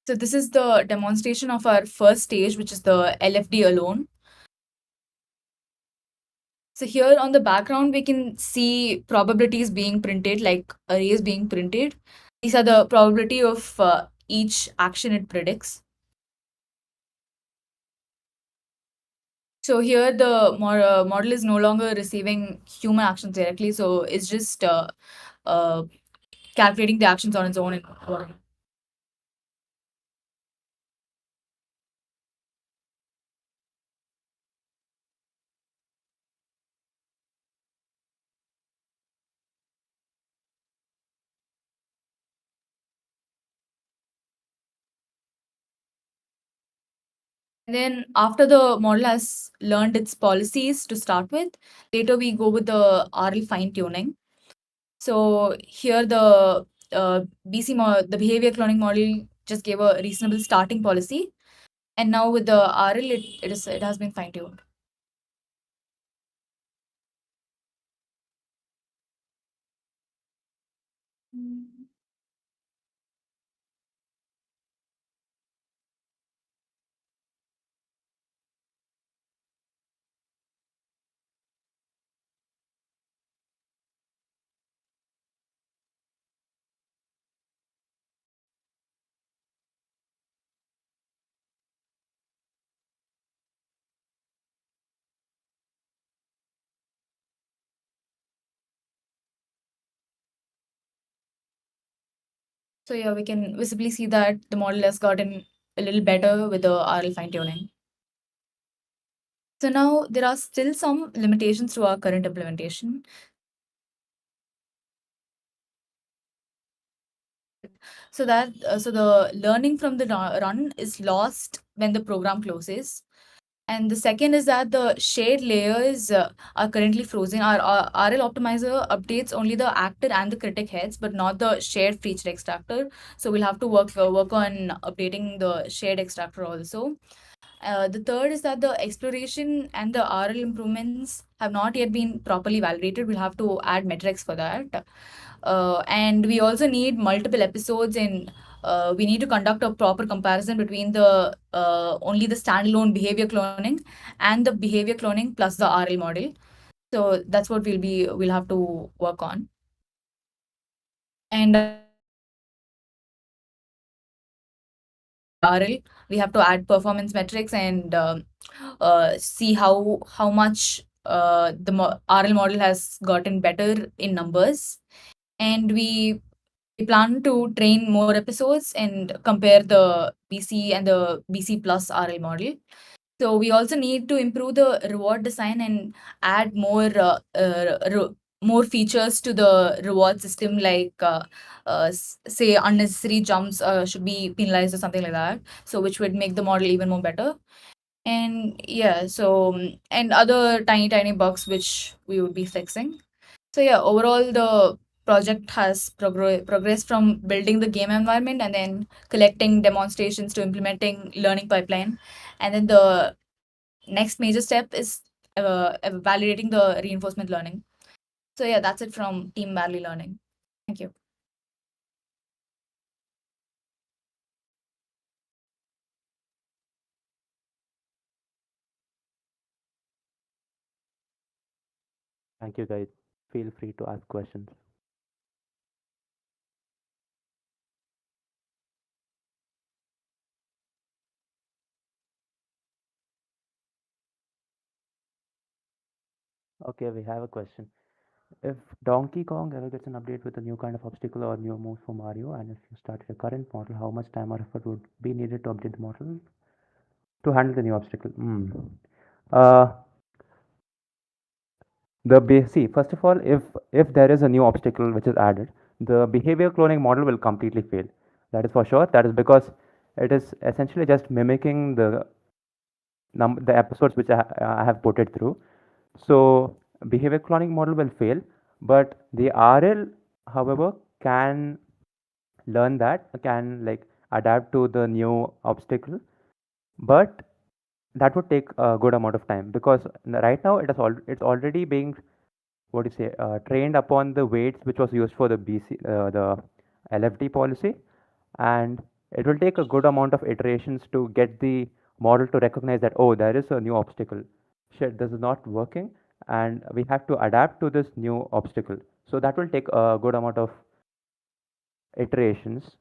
So this is the demonstration of our first stage, which is the LFD alone. So here on the background, we can see probabilities being printed, like arrays being printed. These are the probability of each action it predicts. So here the model is no longer receiving human actions directly, so it's just uh, calculating the actions on its own. And then after the model has learned its policies to start with, later we go with the RL fine tuning. So here the behavior cloning model just gave a reasonable starting policy, and now with the RL, it has been fine tuned. So yeah, we can visibly see that the model has gotten a little better with the RL fine tuning. So now there are still some limitations to our current implementation. So the learning from the run is lost when the program closes. And the second is that the shared layers are currently frozen. Our RL optimizer updates only the actor and the critic heads, but not the shared feature extractor. So we'll have to work on updating the shared extractor also. The third is that the exploration and the RL improvements have not yet been properly validated. We'll have to add metrics for that. And we also need multiple episodes, and we need to conduct a proper comparison between the only the standalone behavior cloning and the behavior cloning plus the RL model. So that's what we'll have to work on. And RL, we have to add performance metrics and see how much RL model has gotten better in numbers. And we plan to train more episodes and compare the BC and the BC plus RL model. So we also need to improve the reward design and add more features to the reward system, like say unnecessary jumps should be penalized or something like that. So which would make the model even more better. And yeah, so and other tiny bugs which we would be fixing. So yeah, overall the project has progressed from building the game environment and then collecting demonstrations to implementing learning pipeline, and then the next major step is validating the reinforcement learning. So yeah, that's it from Team Valley Learning. Thank you. Thank you, guys. Feel free to ask questions. Okay, we have a question. If Donkey Kong ever gets an update with a new kind of obstacle or new moves for Mario, and if you started a current model, how much time or effort would be needed to update the model to handle the new obstacle. Uh, see, first of all, if there is a new obstacle which is added, the behavior cloning model will completely fail. That is for sure. That is because it is essentially just mimicking the episodes which I have put it through. So behavior cloning model will fail, but the RL, however, can learn that, can like adapt to the new obstacle, but that would take a good amount of time because right now it's already being, what do you say, trained upon the weights which was used for the the LFD policy, and it will take a good amount of iterations to get the model to recognize that, oh, there is a new obstacle. Shit, this is not working, and we have to adapt to this new obstacle. So that will take a good amount of iterations.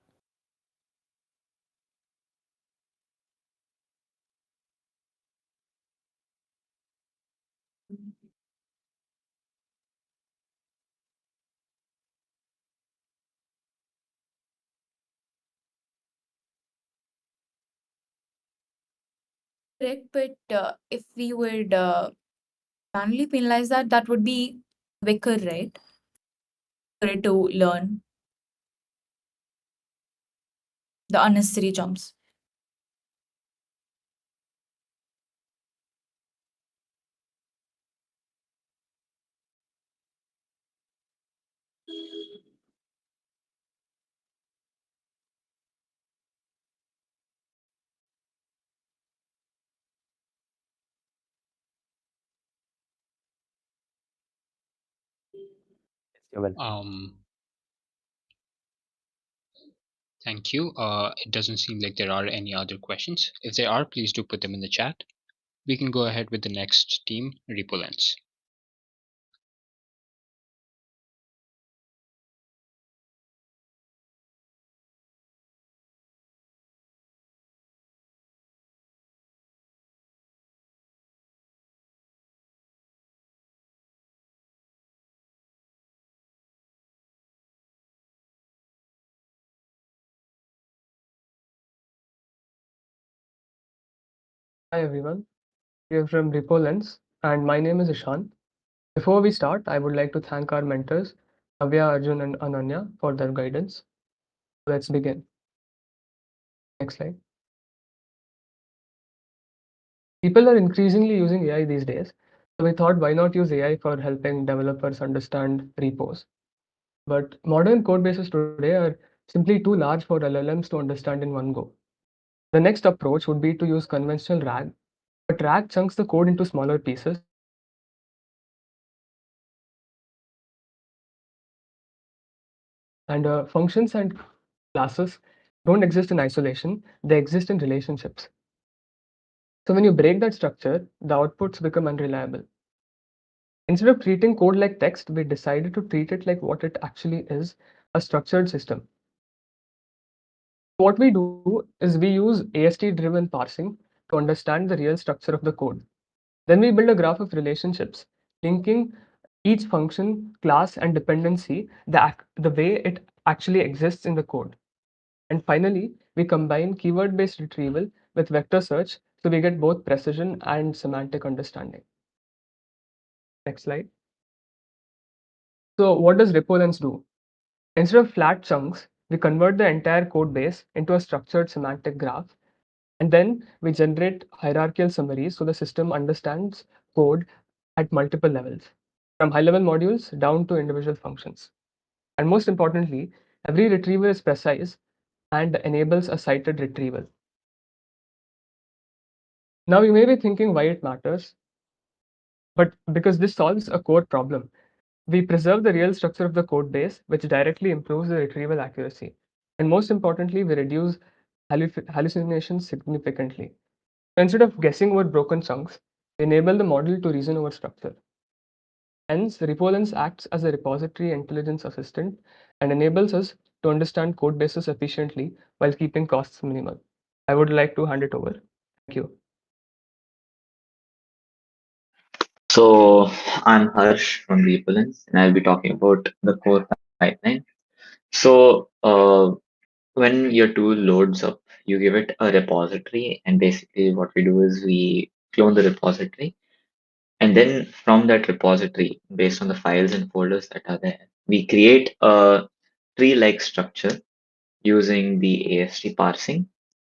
Correct, but if we would manually penalize that, that would be quicker, right? For it to learn the unnecessary jumps. You're welcome. Thank you. It doesn't seem like there are any other questions. If there are, please do put them in the chat. We can go ahead with the next team, Repolence. Hi everyone, we are from Repolence and my name is Ishan. Before we start, I would like to thank our mentors, Navya, Arjun and Ananya for their guidance. Let's begin. Next slide. People are increasingly using AI these days, so we thought why not use AI for helping developers understand repos. But modern code bases today are simply too large for LLMs to understand in one go. The next approach would be to use conventional RAG, but RAG chunks the code into smaller pieces and functions and classes don't exist in isolation, they exist in relationships. So when you break that structure, the outputs become unreliable. Instead of treating code like text, we decided to treat it like what it actually is, a structured system. What we do is we use AST-driven parsing to understand the real structure of the code. Then we build a graph of relationships, linking each function, class, and dependency the way it actually exists in the code. And finally, we combine keyword-based retrieval with vector search so we get both precision and semantic understanding. Next slide. So what does Repolence do? Instead of flat chunks, we convert the entire code base into a structured semantic graph, and then we generate hierarchical summaries so the system understands code at multiple levels, from high-level modules down to individual functions. And most importantly, every retrieval is precise and enables a cited retrieval. Now you may be thinking why it matters, but because this solves a core problem. We preserve the real structure of the code base, which directly improves the retrieval accuracy. And most importantly, we reduce hallucinations significantly. So instead of guessing over broken chunks, we enable the model to reason over structure. Hence, Repolence acts as a repository intelligence assistant and enables us to understand code bases efficiently while keeping costs minimal. I would like to hand it over. Thank you. So I'm Harsh from Repellence, and I'll be talking about the core pipeline. So when your tool loads up you give it a repository, and basically what we do is we clone the repository, and then from that repository, based on the files and folders that are there, we create a tree-like structure using the AST parsing,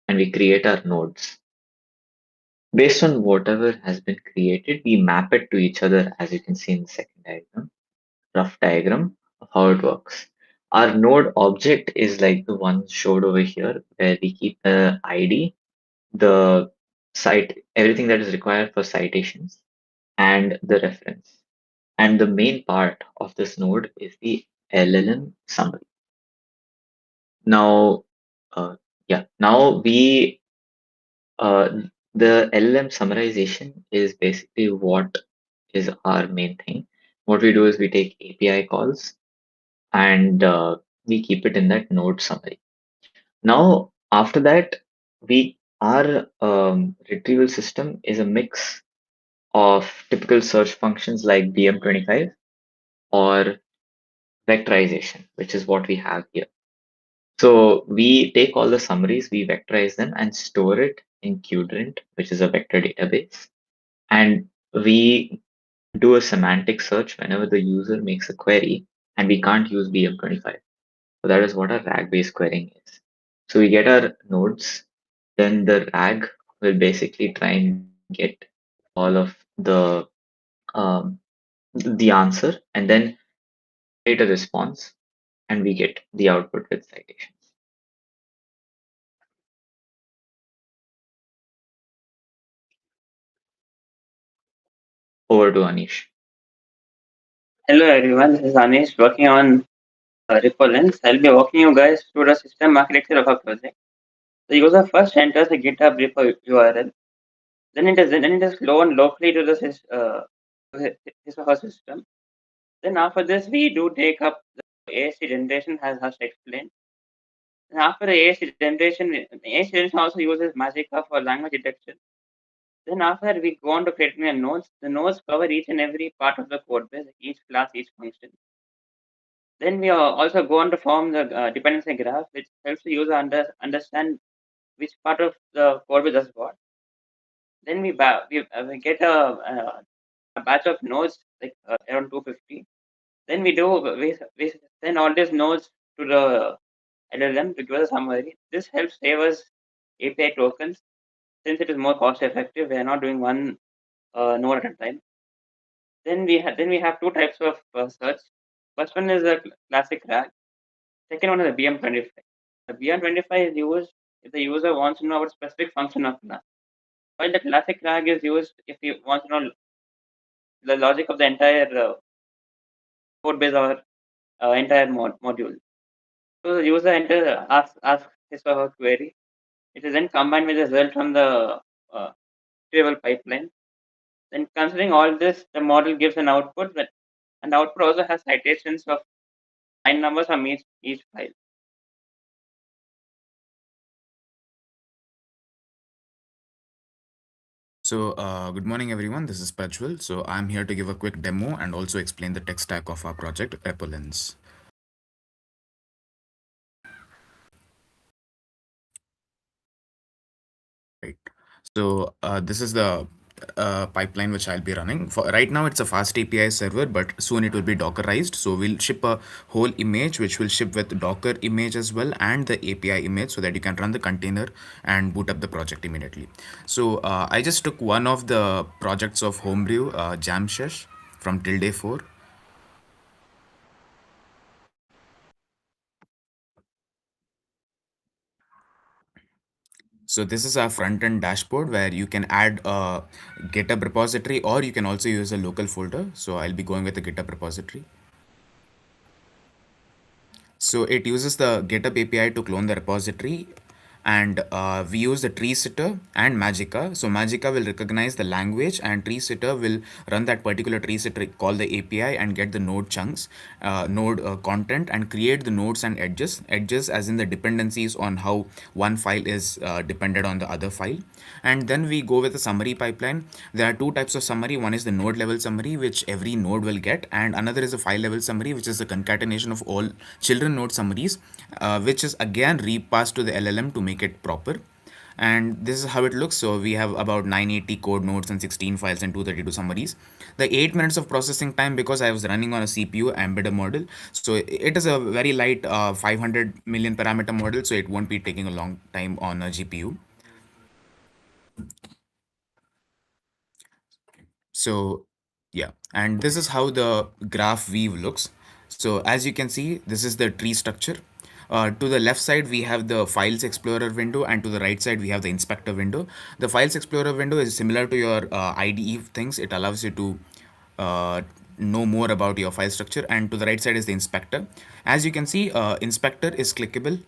and we create our nodes. Based on whatever has been created, we map it to each other, as you can see in the second diagram, rough diagram of how it works. Our node object is like the one showed over here, where we keep the ID, the site, everything that is required for citations, and the reference. And the main part of this node is the LLM summary. Now, uh, yeah, now uh, the LLM summarization is basically what is our main thing. What we do is we take API calls and we keep it in that node summary. Now, after that, our retrieval system is a mix of typical search functions like BM25 or vectorization, which is what we have here. So we take all the summaries, we vectorize them and store it in Qdrint, which is a vector database. And we do a semantic search whenever the user makes a query, and we can't use BM25. So that is what a RAG-based querying is. So we get our nodes, then the RAG will basically try and get all of um, the answer, and then create a response, and we get the output with citations. Over to Anish. Hello everyone, this is Anish working on Repollens. I'll be walking you guys through the system architecture of our project. The user first enters a GitHub repo URL, then it is cloned locally to the her system. Then after this, we do take up the AST generation, as Harsh explained. And after the AST generation also uses Magica for language detection. Then after that, we go on to creating the nodes. The nodes cover each and every part of the code base, like each class, each function. Then we also go on to form the dependency graph, which helps the user understand which part of the code base does what. Then we get a batch of nodes, like around 250. Then we send all these nodes to the LLM to give us a summary. This helps save us API tokens, since it is more cost effective. We are not doing one node at a time. Then we have two types of search. First one is a classic RAG. Second one is a BM25. The BM25 is used if the user wants to know about specific function of class, while the classic RAG is used if you want to know the logic of the entire code base or entire module. So the user asks his or her query. It is then combined with the result from the retrieval pipeline. Then considering all this, the model gives an output, and the output also has citations of line numbers from each file. So, good morning, everyone. This is Pajwal. So, I'm here to give a quick demo and also explain the tech stack of our project, Repollens. Right. So, this is the pipeline which I'll be running. For right now, it's a fast API server, but soon it will be Dockerized. So, we'll ship a whole image, which will ship with Docker image as well and the API image, so that you can run the container and boot up the project immediately. So, I just took one of the projects of Homebrew, Jamshesh from Tilde 4. So this is our front-end dashboard where you can add a GitHub repository, or you can also use a local folder. So I'll be going with the GitHub repository. So it uses the GitHub API to clone the repository, and we use the tree sitter and Magica. So Magica will recognize the language, and tree sitter will run that particular tree sitter, call the API and get the node chunks, node content, and create the nodes and edges as in the dependencies on how one file is dependent on the other file. And then we go with a summary pipeline. There are two types of summary. One is the node level summary, which every node will get, and another is a file level summary, which is the concatenation of all children node summaries, which is again repassed to the LLM to make make it proper. And this is how it looks. So we have about 980 code nodes and 16 files and 232 summaries. The 8 minutes of processing time, because I was running on a CPU embedded model, so it is a very light 500 million parameter model, so it won't be taking a long time on a GPU. So yeah, and this is how the graph weave looks. So as you can see, this is the tree structure. To the left side, we have the Files Explorer window, and to the right side, we have the Inspector window. The Files Explorer window is similar to your IDE things. It allows you to uh, know more about your file structure, and to the right side is the Inspector. As you can see, Inspector is clickable.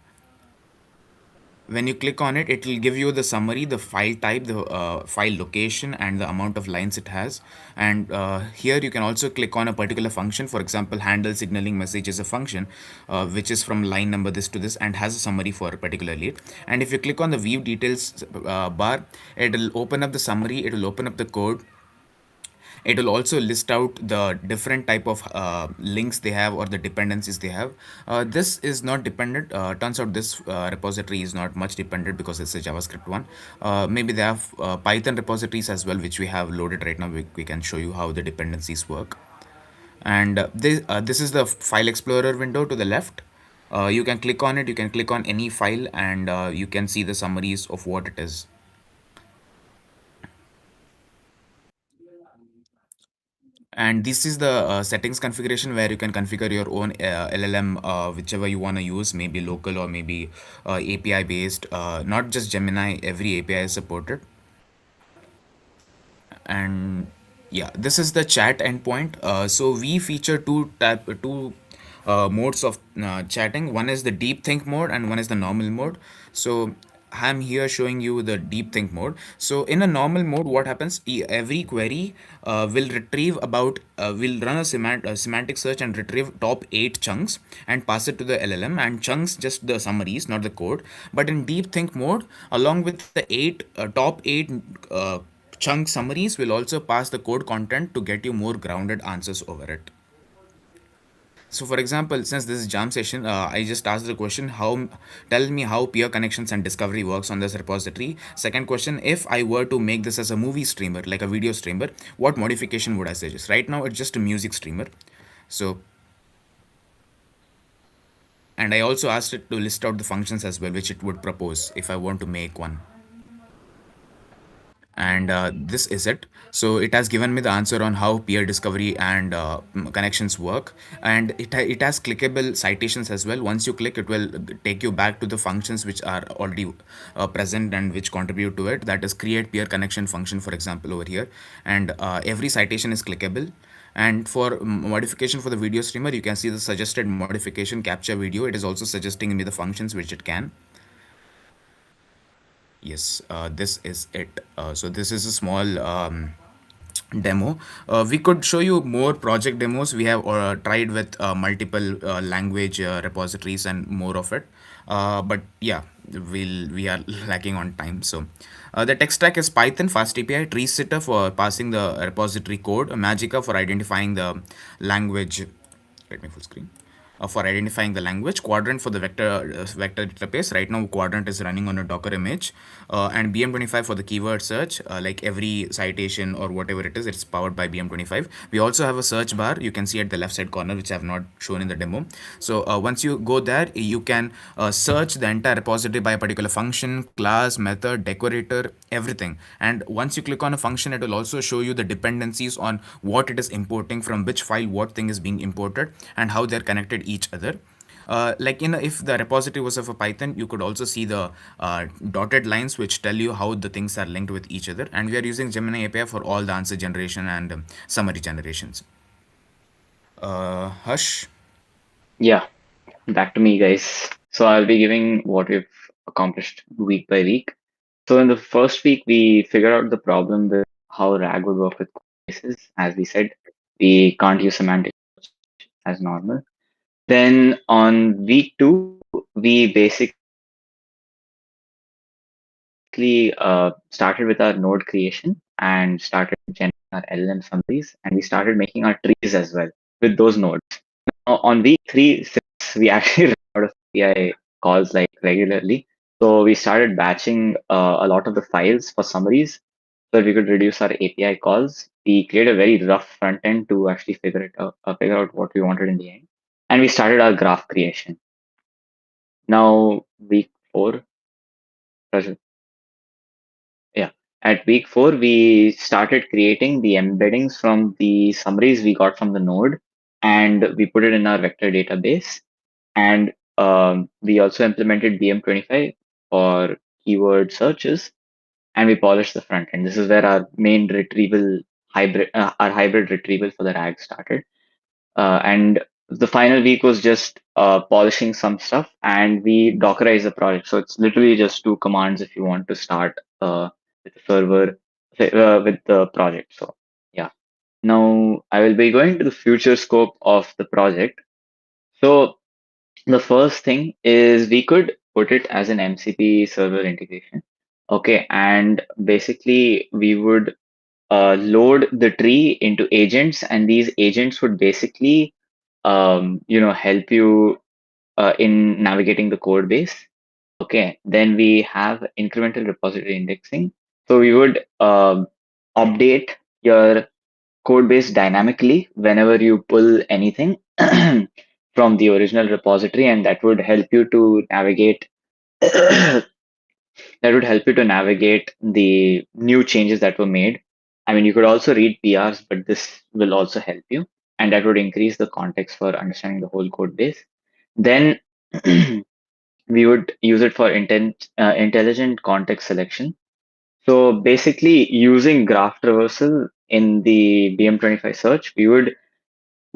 When you click on it, it will give you the summary, the file type, the file location, and the amount of lines it has. And here you can also click on a particular function. For example, handle signaling message is a function which is from line number this to this and has a summary for a particular lead. And if you click on the view details bar, it will open up the summary, it will open up the code. It will also list out the different type of links they have or the dependencies they have. This is not dependent. Turns out this repository is not much dependent because it's a JavaScript one. Maybe they have Python repositories as well, which we have loaded right now. We can show you how the dependencies work. And this is the file explorer window to the left. You can click on it, you can click on any file, and you can see the summaries of what it is. And this is the settings configuration where you can configure your own LLM, whichever you want to use, maybe local or maybe API based, not just Gemini, every API is supported. And yeah, this is the chat endpoint. So we feature two modes of chatting. One is the deep think mode and one is the normal mode. So I'm here showing you the deep think mode. So in a normal mode, what happens, every query will retrieve about will run a semantic search and retrieve top 8 chunks and pass it to the LLM, and chunks just the summaries, not the code. But in deep think mode, along with the top 8 chunk summaries, will also pass the code content to get you more grounded answers over it. So for example, since this is jam session, I just asked the question, tell me how peer connections and discovery works on this repository. Second question, if I were to make this as a movie streamer, like a video streamer, what modification would I suggest? Right now it's just a music streamer. So, and I also asked it to list out the functions as well, which it would propose if I want to make one. And this is it. So it has given me the answer on how peer discovery and connections work, and it has clickable citations as well. Once you click, it will take you back to the functions which are already present and which contribute to it. That is create peer connection function, for example, over here. And every citation is clickable. And for modification for the video streamer, you can see the suggested modification capture video. It is also suggesting me the functions which it can. Yes, this is it. So this is a small demo. We could show you more project demos. We have tried with multiple language repositories and more of it. But yeah, we are lacking on time. So the tech stack is Python, Fast API, Tree Sitter for passing the repository code, Magica for identifying the language. Let me full screen. For identifying the language, Quadrant for the vector database. Right now, Quadrant is running on a Docker image, and BM25 for the keyword search. Like every citation or whatever it is, it's powered by BM25. We also have a search bar. You can see at the left side corner, which I have not shown in the demo. So once you go there, you can search the entire repository by a particular function, class, method, decorator, everything. And once you click on a function, it will also show you the dependencies on what it is importing, from which file what thing is being imported, and how they're connected each other. Like if the repository was of a Python, you could also see the dotted lines which tell you how the things are linked with each other. And we are using Gemini API for all the answer generation and summary generations. Hush. Yeah, back to me, guys. So I'll be giving what we've accomplished week by week. So in the first week, we figured out the problem with how RAG would work with cases. As we said, we can't use semantic as normal. Then on week 2, we basically started with our node creation and started generating our LLM summaries, and we started making our trees as well with those nodes. Now, on week 3, since we actually run out of API calls like regularly, So we started batching a lot of the files for summaries so that we could reduce our API calls. We created a very rough front end to actually figure out what we wanted in the end. And we started our graph creation. Now, week 4, Rajat, yeah, at week 4, we started creating the embeddings from the summaries we got from the node, and we put it in our vector database. And we also implemented BM25 for keyword searches, and we polished the front end. This is where our main retrieval our hybrid retrieval for the RAG started. And the final week was just polishing some stuff, and we Dockerize the project. So it's literally just 2 commands if you want to start with the server with the project. So yeah. Now I will be going to the future scope of the project. So the first thing is we could put it as an MCP server integration. Okay, and basically we would load the tree into agents, and these agents would basically help you in navigating the code base. Okay, then we have incremental repository indexing. So we would update your code base dynamically whenever you pull anything from the original repository, and that would help you to navigate the new changes that were made. I mean, you could also read PRs, but this will also help you, and that would increase the context for understanding the whole code base. Then we would use it for intelligent context selection. So basically, using graph traversal in the BM25 search, we would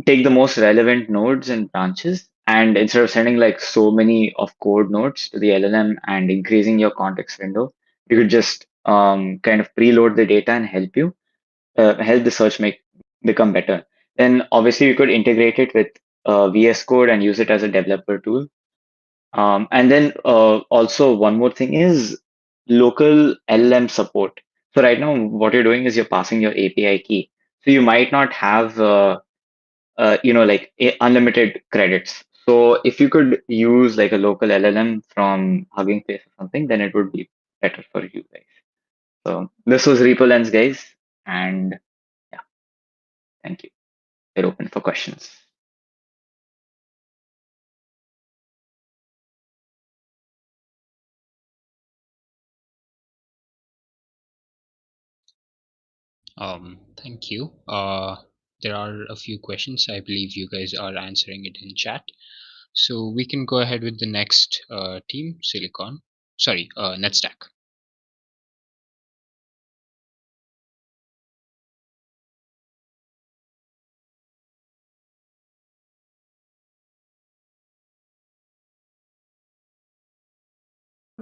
take the most relevant nodes and branches, and instead of sending like so many of code nodes to the LLM and increasing your context window, you could just kind of preload the data and help the search make become better. Then obviously you could integrate it with VS Code and use it as a developer tool. And then also one more thing is local LLM support. So right now what you're doing is you're passing your API key. So you might not have like unlimited credits. So if you could use like a local LLM from Hugging Face or something, then it would be better for you guys. So this was RepoLens, guys, and yeah, thank you. We're open for questions. Thank you. There are a few questions. I believe you guys are answering it in chat. So we can go ahead with the next team, Silicon. Sorry, NetStack.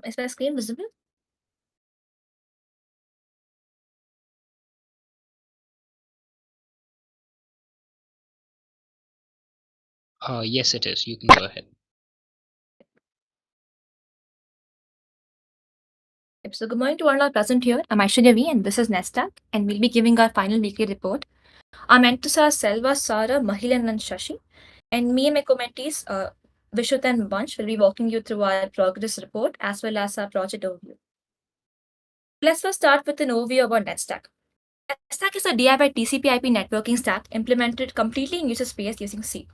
Is my screen visible? Yes, it is. You can go ahead. Yep, so good morning to all our present here. I'm Aishwarya V and this is Nestak, and we'll be giving our final weekly report. Our mentors are Selva, Sara, Mahilan and Shashi. And me and my co-mentees, Vishut and Vansh, will be walking you through our progress report as well as our project overview. Let's first start with an overview about NetStack. NetStack is a DIY TCP/IP networking stack implemented completely in user space using C.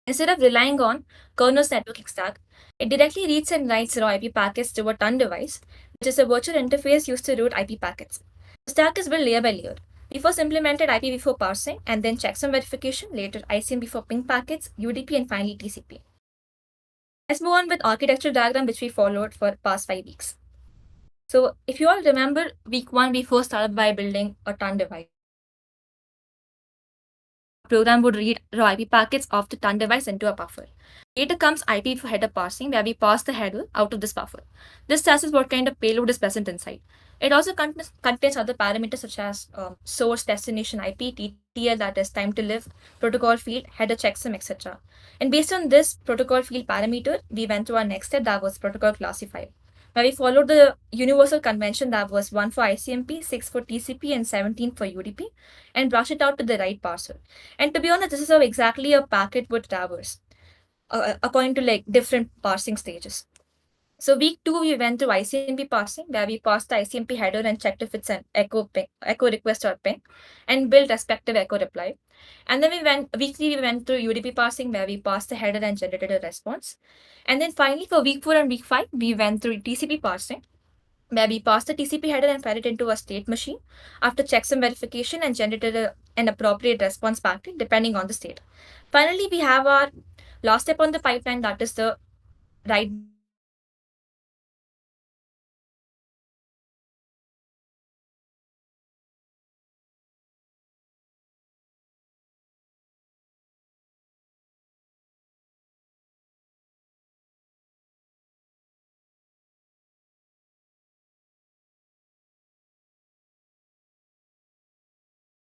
Instead of relying on kernel's networking stack, it directly reads and writes raw IP packets to a TUN device, which is a virtual interface used to route IP packets. The stack is built layer by layer. We first implemented IPv4 parsing and then checksum verification, later ICMP for ping packets, UDP, and finally TCP. Let's move on with architecture diagram, which we followed for past 5 weeks. So if you all remember, week 1, we first started by building a TUN device. Program would read raw IP packets of the TUN device into a buffer. Later comes IP for header parsing, where we parse the header out of this buffer. This tells us what kind of payload is present inside. It also contains other parameters such as source, destination IP, TTL, that is time to live, protocol field, header checksum, etc. And based on this protocol field parameter, we went to our next step, that was protocol classifier, where we followed the universal convention that was 1 for ICMP, 6 for TCP, and 17 for UDP, and brush it out to the right parser. And to be honest, this is how exactly a packet would traverse, according to like different parsing stages. So week 2, we went through ICMP parsing, where we passed the ICMP header and checked if it's an echo request or ping, and built respective echo reply. And then week 3, we went through UDP parsing, where we passed the header and generated a response. And then finally, for week 4 and week 5, we went through TCP parsing, where we passed the TCP header and fed it into a state machine after checksum verification and generated an appropriate response packet depending on the state. Finally, we have our last step on the pipeline, that is the write back to using connections.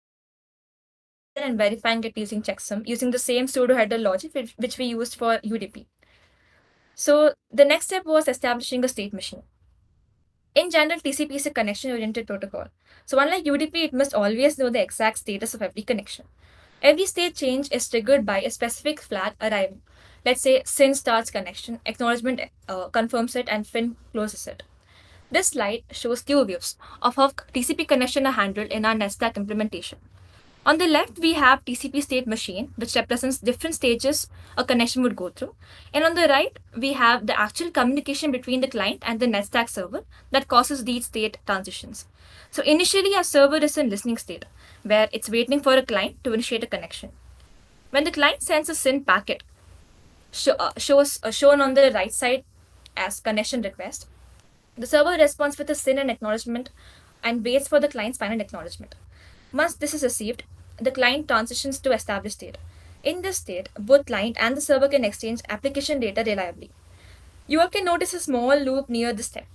So this is where we use header and verifying it using checksum using the same pseudo header logic which we used for UDP. So the next step was establishing a state machine. In general, TCP is a connection oriented protocol. So unlike UDP, it must always know the exact status of every connection. Every state change is triggered by a specific flag arriving. Let's say SYN starts connection, acknowledgement confirms it, and FIN closes it. This slide shows two views of how TCP connection are handled in our NetStack implementation. On the left, we have TCP state machine, which represents different stages a connection would go through. And on the right, we have the actual communication between the client and the NetStack server that causes these state transitions. So initially, our server is in listening state, where it's waiting for a client to initiate a connection. When the client sends a SYN packet, shown on the right side as connection request, the server responds with a SYN and acknowledgement and waits for the client's final acknowledgement. Once this is received, the client transitions to established state. In this state, both client and the server can exchange application data reliably. You all can notice a small loop near this step.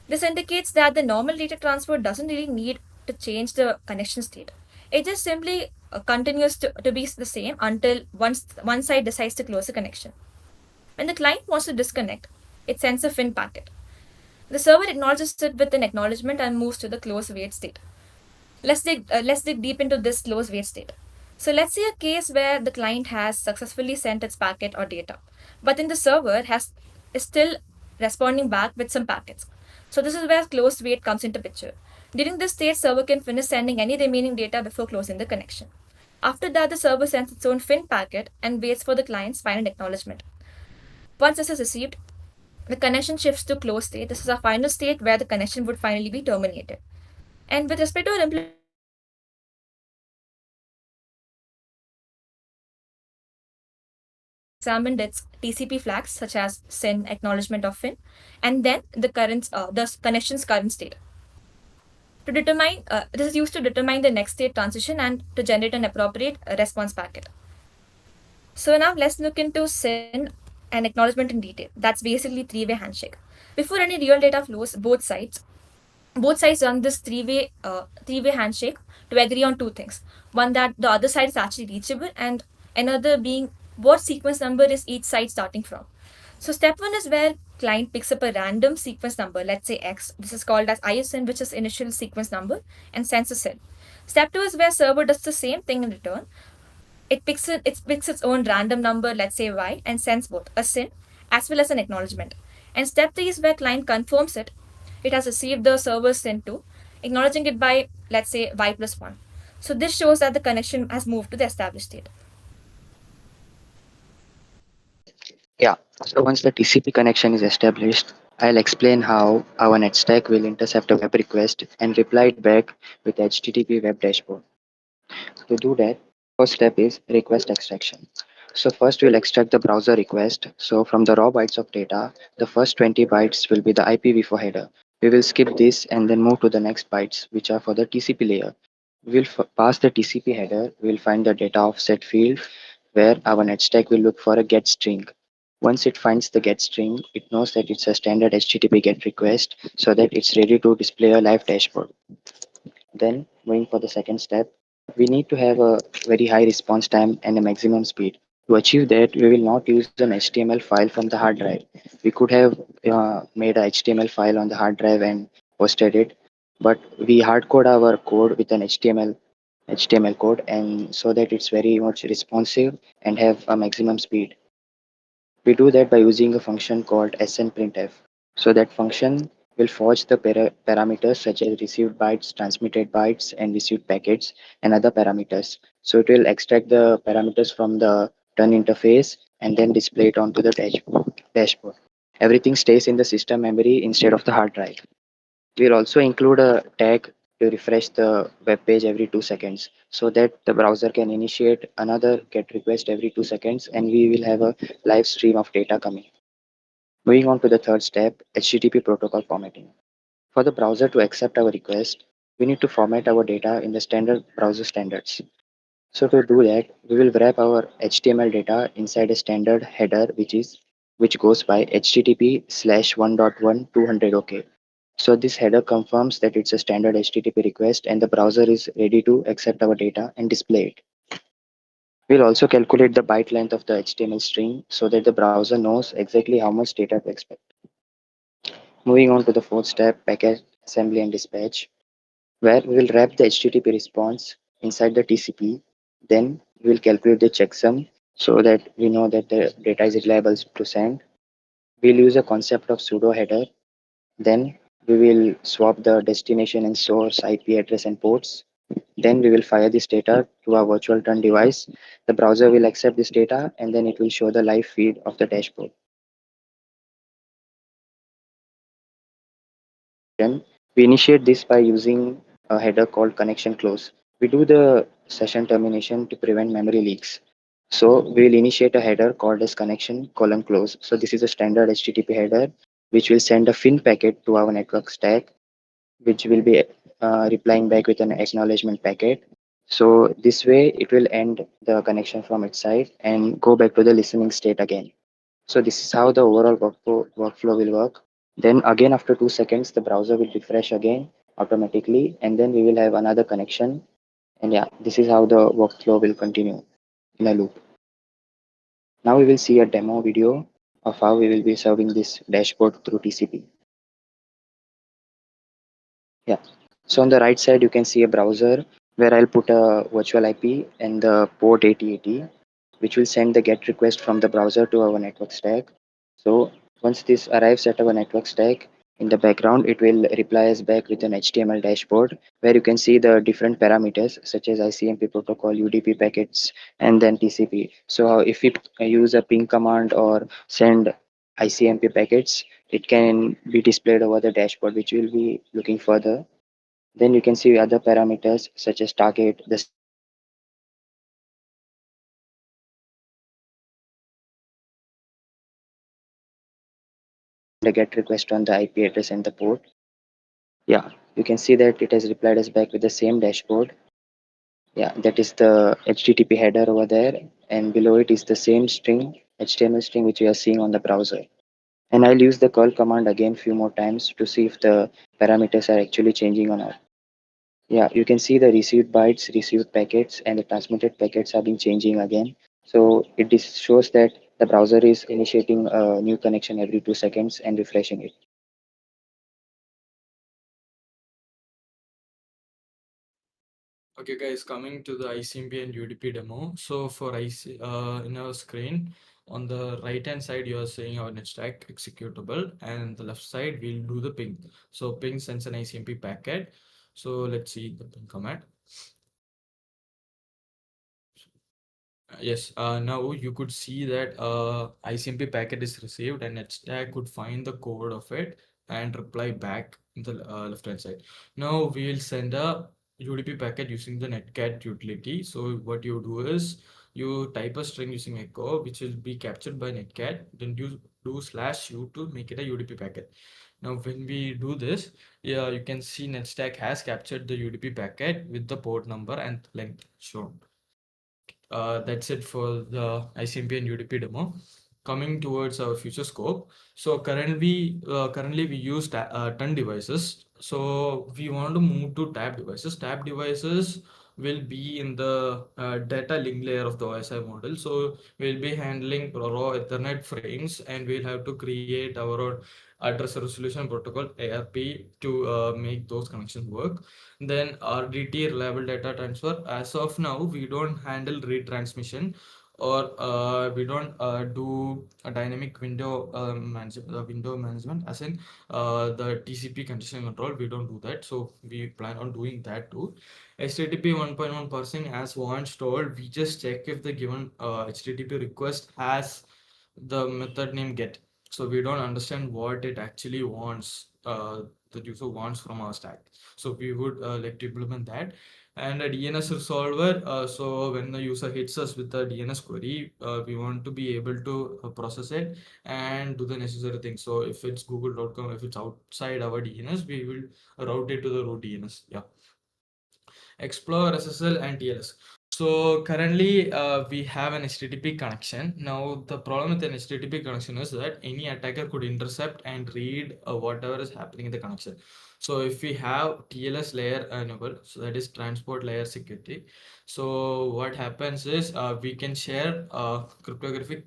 This indicates that the normal data transfer doesn't really need to change the connection state. It just simply continues to be the same until one side decides to close the connection. When the client wants to disconnect, it sends a FIN packet. The server acknowledges it with an acknowledgement and moves to the close wait state. Let's dig deep into this close wait state. So let's say a case where the client has successfully sent its packet or data, but then the server is still responding back with some packets. So this is where closed wait comes into picture. During this stage, server can finish sending any remaining data before closing the connection. After that, the server sends its own FIN packet and waits for the client's final acknowledgement. Once this is received, the connection shifts to closed state. This is our final state where the connection would finally be terminated. And with respect to our implementation, we examined its TCP flags such as SYN, acknowledgement, or FIN. And then the connection's current state. To determine this is used to determine the next state transition and to generate an appropriate response packet. So now let's look into SYN and acknowledgement in detail. That's basically three-way handshake. Before any real data flows, both sides run this three-way handshake to agree on two things. One, that the other side is actually reachable, and another being what sequence number is each side starting from. So step one is where client picks up a random sequence number, let's say X. This is called as ISN, which is initial sequence number, and sends a SYN. Step two is where server does the same thing in return. It picks its own random number, let's say Y, and sends both a SYN as well as an acknowledgement. And step three is where client confirms it has received the server's SYN too, acknowledging it by, let's say, Y plus 1. So this shows that the connection has moved to the established state. Yeah, so once the TCP connection is established, I'll explain how our NetStack will intercept a web request and reply it back with HTTP web dashboard. To do that, first step is request extraction. So first we'll extract the browser request. So from the raw bytes of data, the first 20 bytes will be the IPv4 header. We will skip this and then move to the next bytes, which are for the TCP layer. We'll pass the TCP header. We'll find the data offset field where our NetStack will look for a get string. Once it finds the get string, it knows that it's a standard HTTP get request so that it's ready to display a live dashboard. Then, going for the second step, we need to have a very high response time and a maximum speed. To achieve that, we will not use an HTML file from the hard drive. We could have made a HTML file on the hard drive and posted it, but we hard code our code with an HTML code, and so that it's very much responsive and have a maximum speed. We do that by using a function called snprintf. So that function will fetch the parameters such as received bytes, transmitted bytes, and received packets and other parameters. So it will extract the parameters from the turn interface and then display it onto the dashboard. Everything stays in the system memory instead of the hard drive. We'll also include a tag to refresh the web page every 2 seconds so that the browser can initiate another GET request every 2 seconds and we will have a live stream of data coming. Moving on to the third step, HTTP protocol formatting. For the browser to accept our request, we need to format our data in the standard browser standards. So to do that, we will wrap our HTML data inside a standard header which goes by HTTP slash 1.1 OK. So this header confirms that it's a standard HTTP request and the browser is ready to accept our data and display it. We'll also calculate the byte length of the HTML string so that the browser knows exactly how much data to expect. Moving on to the fourth step, packet assembly and dispatch, where we will wrap the HTTP response inside the TCP. Then we will calculate the checksum so that we know that the data is reliable to send. We'll use a concept of pseudo header. Then we will swap the destination and source IP address and ports. Then we will fire this data to our virtual turn device. The browser will accept this data and then it will show the live feed of the dashboard. Then we initiate this by using a header called connection close. We do the session termination to prevent memory leaks. So we will initiate a header called as connection colon close. So this is a standard HTTP header which will send a FIN packet to our network stack, which will be replying back with an acknowledgement packet. So this way it will end the connection from its side and go back to the listening state again. So this is how the overall workflow will work. Then again after 2 seconds, the browser will refresh again automatically and then we will have another connection. And yeah, this is how the workflow will continue in a loop. Now we will see a demo video of how we will be serving this dashboard through TCP. Yeah. So on the right side, you can see a browser where I'll put a virtual IP and the port 8080, which will send the GET request from the browser to our network stack. So once this arrives at our network stack, in the background, it will reply us back with an HTML dashboard where you can see the different parameters such as ICMP protocol, UDP packets, and then TCP. So if we use a ping command or send ICMP packets, it can be displayed over the dashboard, which will be looking further. Then you can see other parameters such as target, the session type, the GET request on the IP address and the port. Yeah, you can see that it has replied us back with the same dashboard. Yeah, that is the HTTP header over there, and below it is the same string, HTML string, which you are seeing on the browser. And I'll use the curl command again few more times to see if the parameters are actually changing or not. Yeah, you can see the received bytes, received packets, and the transmitted packets have been changing again. So shows that the browser is initiating a new connection every 2 seconds and refreshing it. Okay, guys, coming to the ICMP and UDP demo. So for in our screen, on the right hand side, you are seeing our netstack executable, and the left side we'll do the ping. So ping sends an ICMP packet. So let's see the ping command. Yes, now you could see that ICMP packet is received and netstack could find the code of it and reply back in the left hand side. Now we will send a UDP packet using the netcat utility. So what you do is you type a string using echo, which will be captured by netcat. Then you do /u to make it a UDP packet. Now when we do this, yeah, you can see netstack has captured the UDP packet with the port number and length shown. That's it for the ICMP and UDP demo. Coming towards our future scope. So currently we use ton devices. So we want to move to tab devices. Tab devices will be in the data link layer of the OSI model. So we'll be handling raw Ethernet frames, and we'll have to create our own address resolution protocol ARP to make those connections work. Then RDT, reliable data transfer. As of now, we don't handle retransmission. or we don't do a dynamic window management, as in the TCP congestion control. We don't do that, so we plan on doing that too. HTTP 1.1 parsing, as once told, we just check if the given HTTP request has the method name get. So we don't understand what it actually wants, the user wants from our stack. So we would like to implement that. And a DNS resolver, so when the user hits us with the DNS query, we want to be able to process it and do the necessary things. So if it's google.com, if it's outside our DNS, we will route it to the root DNS. Yeah. Explore, SSL, and TLS. So currently we have an HTTP connection. Now the problem with an HTTP connection is that any attacker could intercept and read whatever is happening in the connection. So if we have TLS layer enabled, so that is transport layer security. So what happens is we can share cryptographic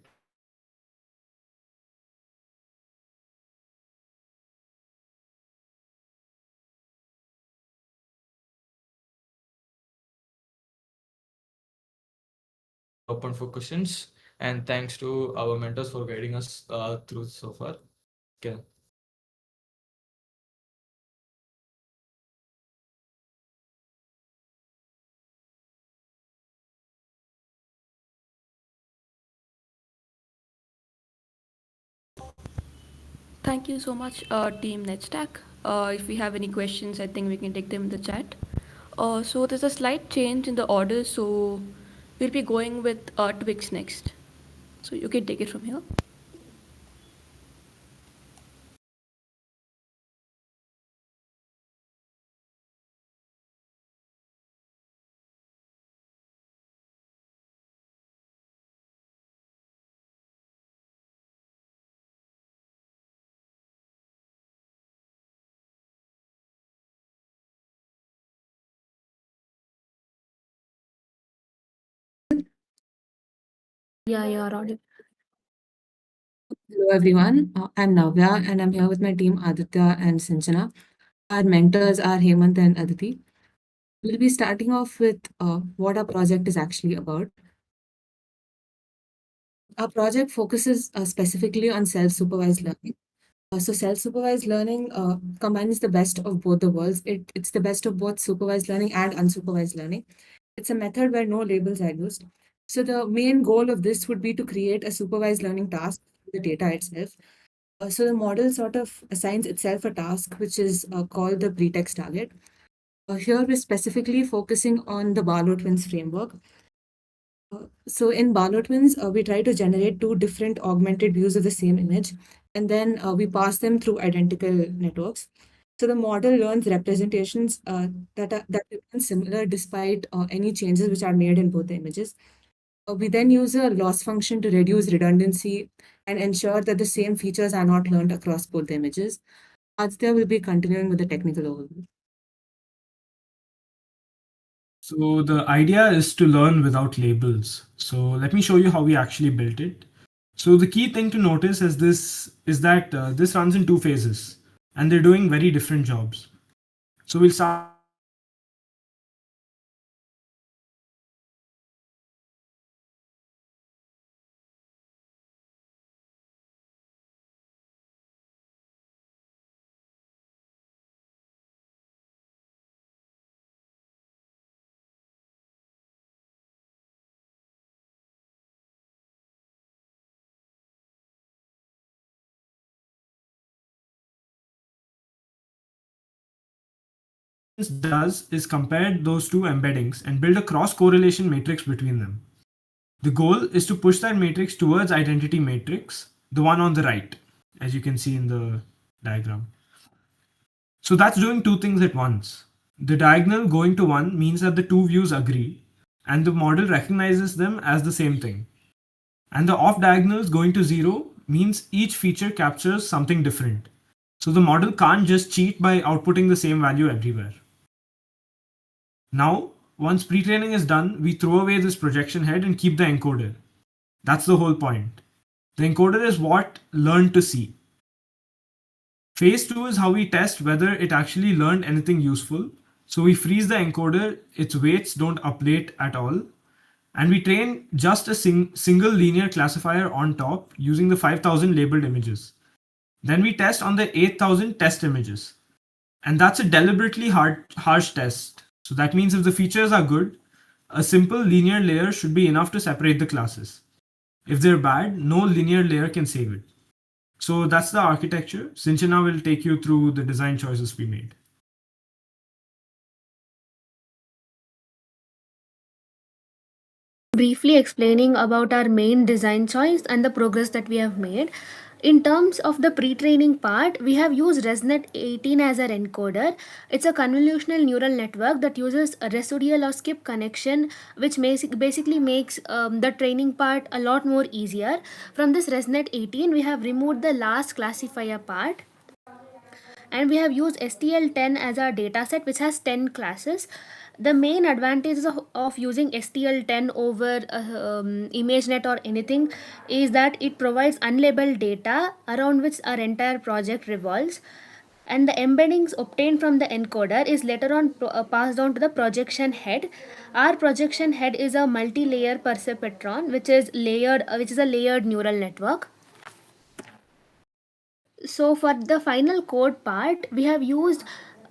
open for questions. And thanks to our mentors for guiding us through so far. Okay. Thank you so much, Team NetStack. If we have any questions, I think we can take them in the chat. So there's a slight change in the order, so we'll be going with Twix next. So you can take it from here. Yeah, you're audible. Hello everyone, I'm Navya and I'm here with my team Aditya and Sanjana. Our mentors are Hemant and Aditi. We'll be starting off with what our project is actually about. Our project focuses specifically on self-supervised learning. So self-supervised learning combines the best of both the worlds. It's the best of both supervised learning and unsupervised learning. It's a method where no labels are used. So the main goal of this would be to create a supervised learning task, the data itself. So the model sort of assigns itself a task, which is called the pretext target. Here we're specifically focusing on the Barlow twins framework. So in Barlow twins, we try to generate two different augmented views of the same image, and then we pass them through identical networks. So the model learns representations that remain similar despite any changes which are made in both the images. We then use a loss function to reduce redundancy and ensure that the same features are not learned across both the images. Aditya will be continuing with the technical overview. So the idea is to learn without labels. So let me show you how we actually built it. So the key thing to notice is that this runs in two phases and they're doing very different jobs. So we'll start does is compare those two embeddings and build a cross correlation matrix between them. The goal is to push that matrix towards identity matrix, the one on the right, as you can see in the diagram. So that's doing two things at once. The diagonal going to 1 means that the two views agree, and the model recognizes them as the same thing. And the off diagonals going to 0 means each feature captures something different. So the model can't just cheat by outputting the same value everywhere. Now, once pre-training is done, we throw away this projection head and keep the encoder. That's the whole point. The encoder is what learned to see. Phase 2 is how we test whether it actually learned anything useful. So we freeze the encoder, its weights don't update at all. And we train just a single linear classifier on top using the 5000 labeled images. Then we test on the 8000 test images. And that's a deliberately harsh test. So that means if the features are good, a simple linear layer should be enough to separate the classes. If they're bad, no linear layer can save it. So that's the architecture. Sinchana will take you through the design choices we made. Briefly explaining about our main design choice and the progress that we have made. In terms of the pre-training part, we have used ResNet 18 as our encoder. It's a convolutional neural network that uses a residual or skip connection, which basically makes the training part a lot more easier. From this ResNet 18, we have removed the last classifier part, and we have used STL10 as our dataset, which has 10 classes. The main advantages of using STL10 over ImageNet or anything is that it provides unlabeled data around which our entire project revolves, and the embeddings obtained from the encoder is later on passed on to the projection head. Our projection head is a multi-layer perceptron, which is a layered neural network. So for the final code part, we have used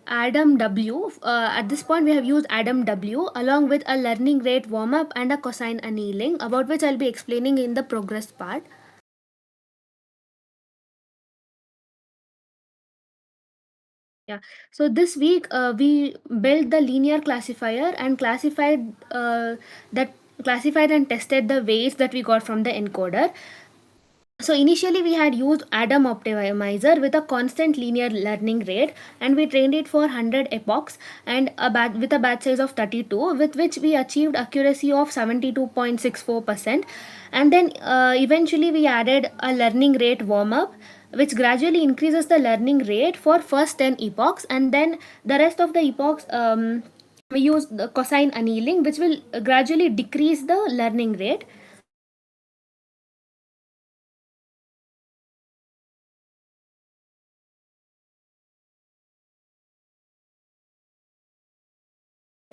Adam W. At this point, we have used Adam W along with a learning rate warm up and a cosine annealing, about which I'll be explaining in the progress part. Yeah. So this week we built the linear classifier and classified and tested the weights that we got from the encoder. So initially we had used Adam optimizer with a constant linear learning rate, and we trained it for 100 epochs and with a batch size of 32, with which we achieved accuracy of 72.64%. And then eventually we added a learning rate warm up, which gradually increases the learning rate for first 10 epochs, and then the rest of the epochs we use the cosine annealing, which will gradually decrease the learning rate.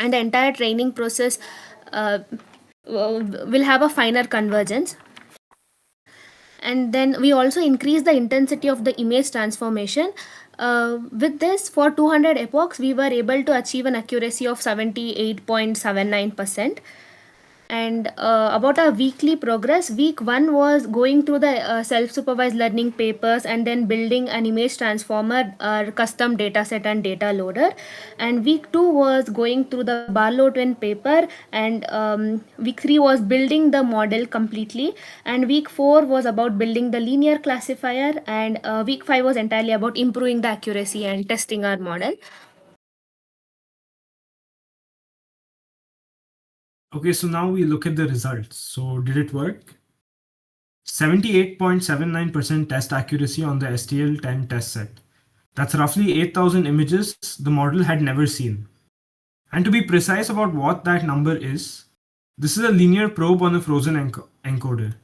And the entire training process will have a finer convergence. And then we also increase the intensity of the image transformation. With this, for 200 epochs, we were able to achieve an accuracy of 78.79%. And about our weekly progress, week 1 was going through the self-supervised learning papers and then building an image transformer, custom dataset and data loader. And week 2 was going through the Barlow twin paper, and week 3 was building the model completely, and week 4 was about building the linear classifier, and week 5 was entirely about improving the accuracy and testing our model. Okay, so now we look at the results. So did it work? 78.79% test accuracy on the STL10 test set. That's roughly 8000 images the model had never seen. And to be precise about what that number is, this is a linear probe on a frozen encoder.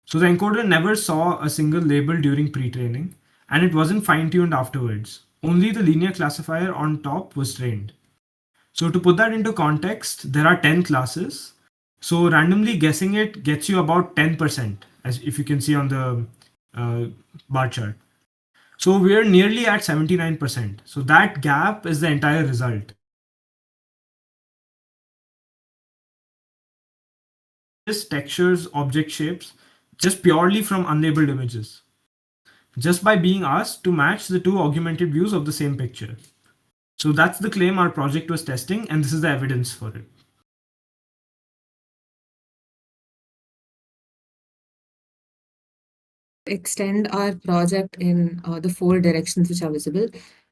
So the encoder never saw a single label during pre-training, and it wasn't fine-tuned afterwards. Only the linear classifier on top was trained. So to put that into context, there are 10 classes. So randomly guessing it gets you about 10%, as if you can see on the bar chart. So we're nearly at 79%. So that gap is the entire result. Just textures, object shapes, just purely from unlabeled images, just by being asked to match the two augmented views of the same picture. So that's the claim our project was testing, and this is the evidence for it. Extend our project in the 4 directions which are visible.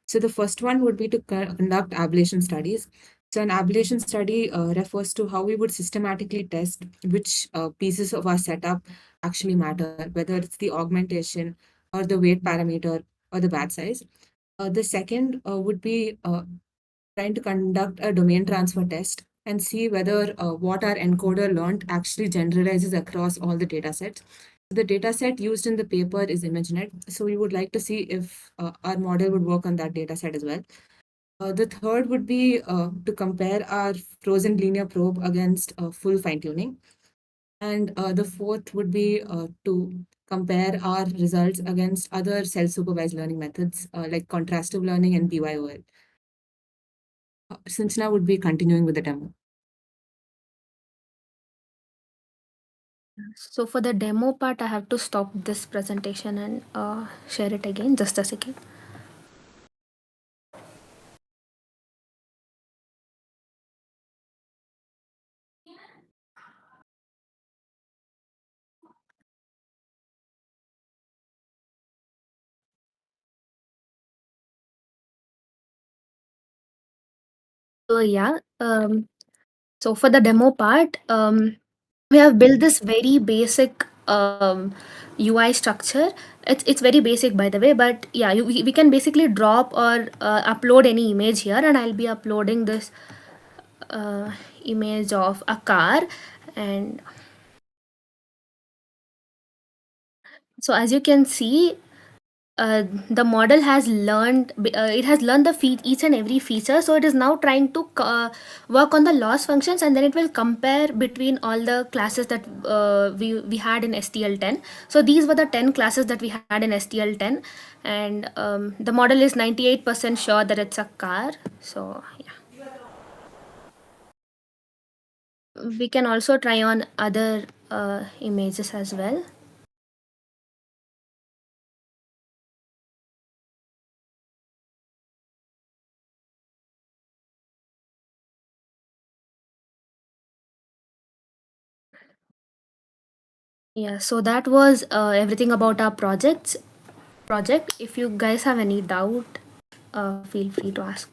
So the first one would be to conduct ablation studies. So an ablation study refers to how we would systematically test which pieces of our setup actually matter, whether it's the augmentation or the weight parameter or the batch size. The second would be trying to conduct a domain transfer test and see whether what our encoder learned actually generalizes across all the data sets. The data set used in the paper is ImageNet, so we would like to see if our model would work on that data set as well. The third would be to compare our frozen linear probe against full fine-tuning. And the fourth would be to compare our results against other self-supervised learning methods like contrastive learning and BYOL. Since now would be continuing with the demo. So for the demo part, I have to stop this presentation and share it again. Just a second. So yeah, so for the demo part, we have built this very basic UI structure. It's very basic, by the way, but yeah, we can basically drop or upload any image here, and I'll be uploading this image of a car. And so as you can see, the model has learned it has learned the each and every feature, so it is now trying to work on the loss functions, and then it will compare between all the classes that we had in STL10. So these were the 10 classes that we had in STL10, and the model is 98% sure that it's a car. So yeah, we can also try on other images as well. Yeah, so that was everything about our project. If you guys have any doubt, feel free to ask.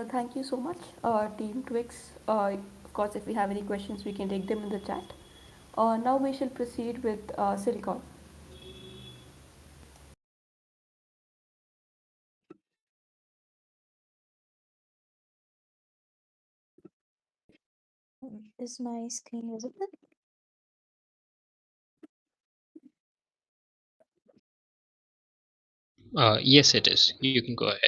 Thank you so much, Team Twix. Of course, if we have any questions, we can take them in the chat. Now we shall proceed with Silicon. Is my screen visible? Yes, it is. You can go ahead.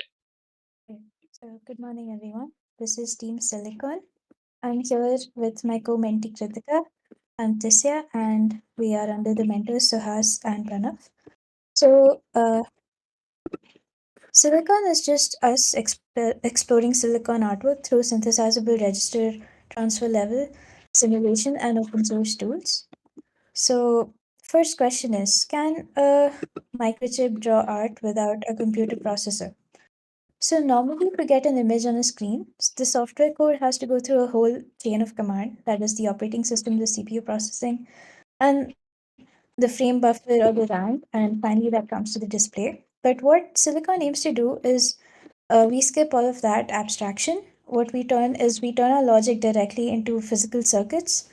Okay. So, good morning, everyone. This is Team Silicon. I'm here with my co-mentee Kritika and Tisya, and we are under the mentors Suhas and Pranav. So, Silicon is just us exploring silicon artwork through synthesizable register transfer level simulation and open source tools. So, first question is, can a microchip draw art without a computer processor? So normally to get an image on a screen, the software code has to go through a whole chain of command, that is the operating system, the CPU processing, and the frame buffer or the RAM, and finally that comes to the display. But what Silicon aims to do is we skip all of that abstraction. What we turn is we turn our logic directly into physical circuits.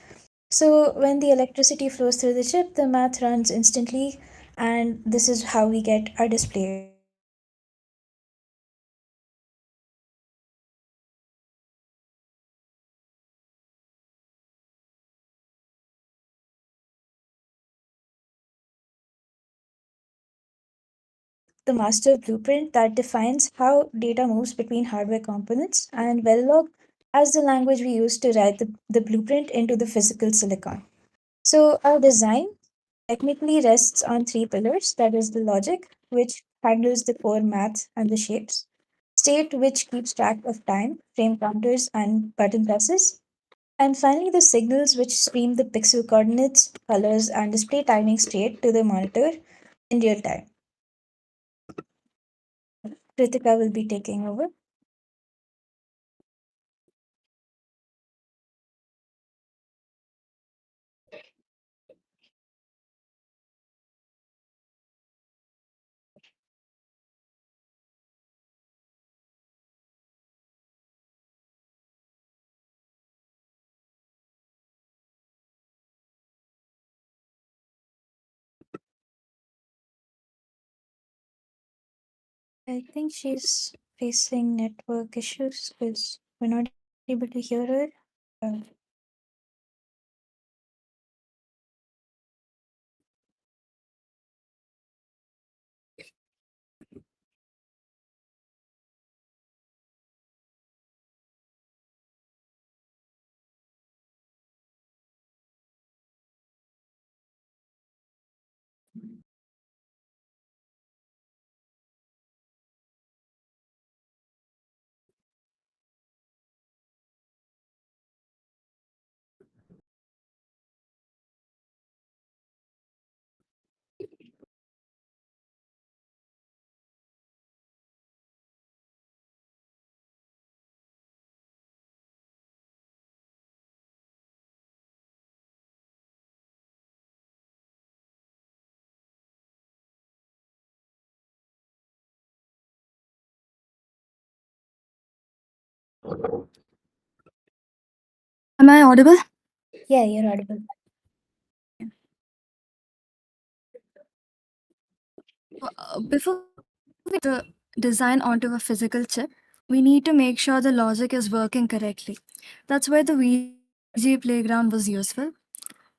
So when the electricity flows through the chip, the math runs instantly, and this is how we get our display. The master blueprint that defines how data moves between hardware components, and Verilog as the language we use to write the blueprint into the physical silicon. So our design technically rests on three pillars, that is the logic, which handles the core math and the shapes, state, which keeps track of time, frame counters, and button presses, and finally the signals, which stream the pixel coordinates, colors, and display timing straight to the monitor in real time. Kritika will be taking over. I think she's facing network issues because we're not able to hear her. Uh, Am I audible? Yeah, you're audible. Before we the design onto a physical chip, we need to make sure the logic is working correctly. That's where the VGA playground was useful.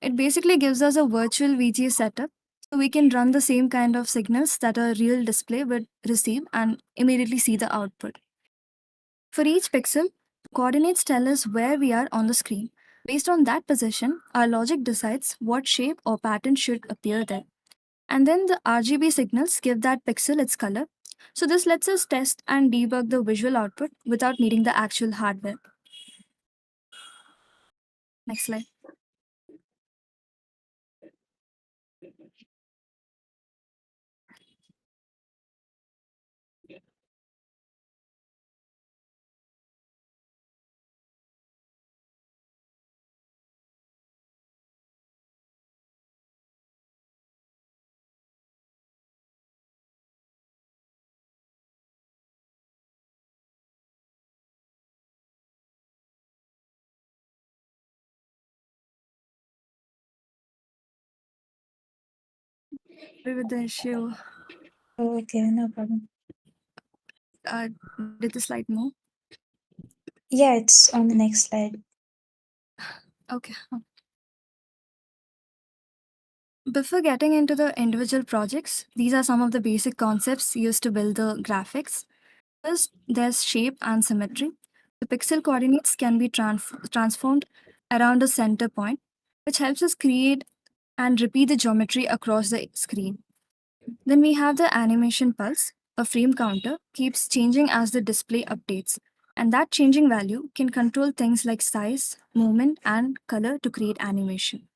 It basically gives us a virtual VGA setup so we can run the same kind of signals that a real display would receive and immediately see the output. For each pixel, coordinates tell us where we are on the screen. Based on that position, our logic decides what shape or pattern should appear there. And then the RGB signals give that pixel its color. So this lets us test and debug the visual output without needing the actual hardware. Next slide. With the issue. Oh, okay, no problem. Did the slide move? Yeah, it's on the next slide. Okay. Before getting into the individual projects, these are some of the basic concepts used to build the graphics. First, there's shape and symmetry. The pixel coordinates can be transformed around a center point, which helps us create and repeat the geometry across the screen. Then we have the animation pulse. A frame counter keeps changing as the display updates, and that changing value can control things like size, movement, and color to create animation.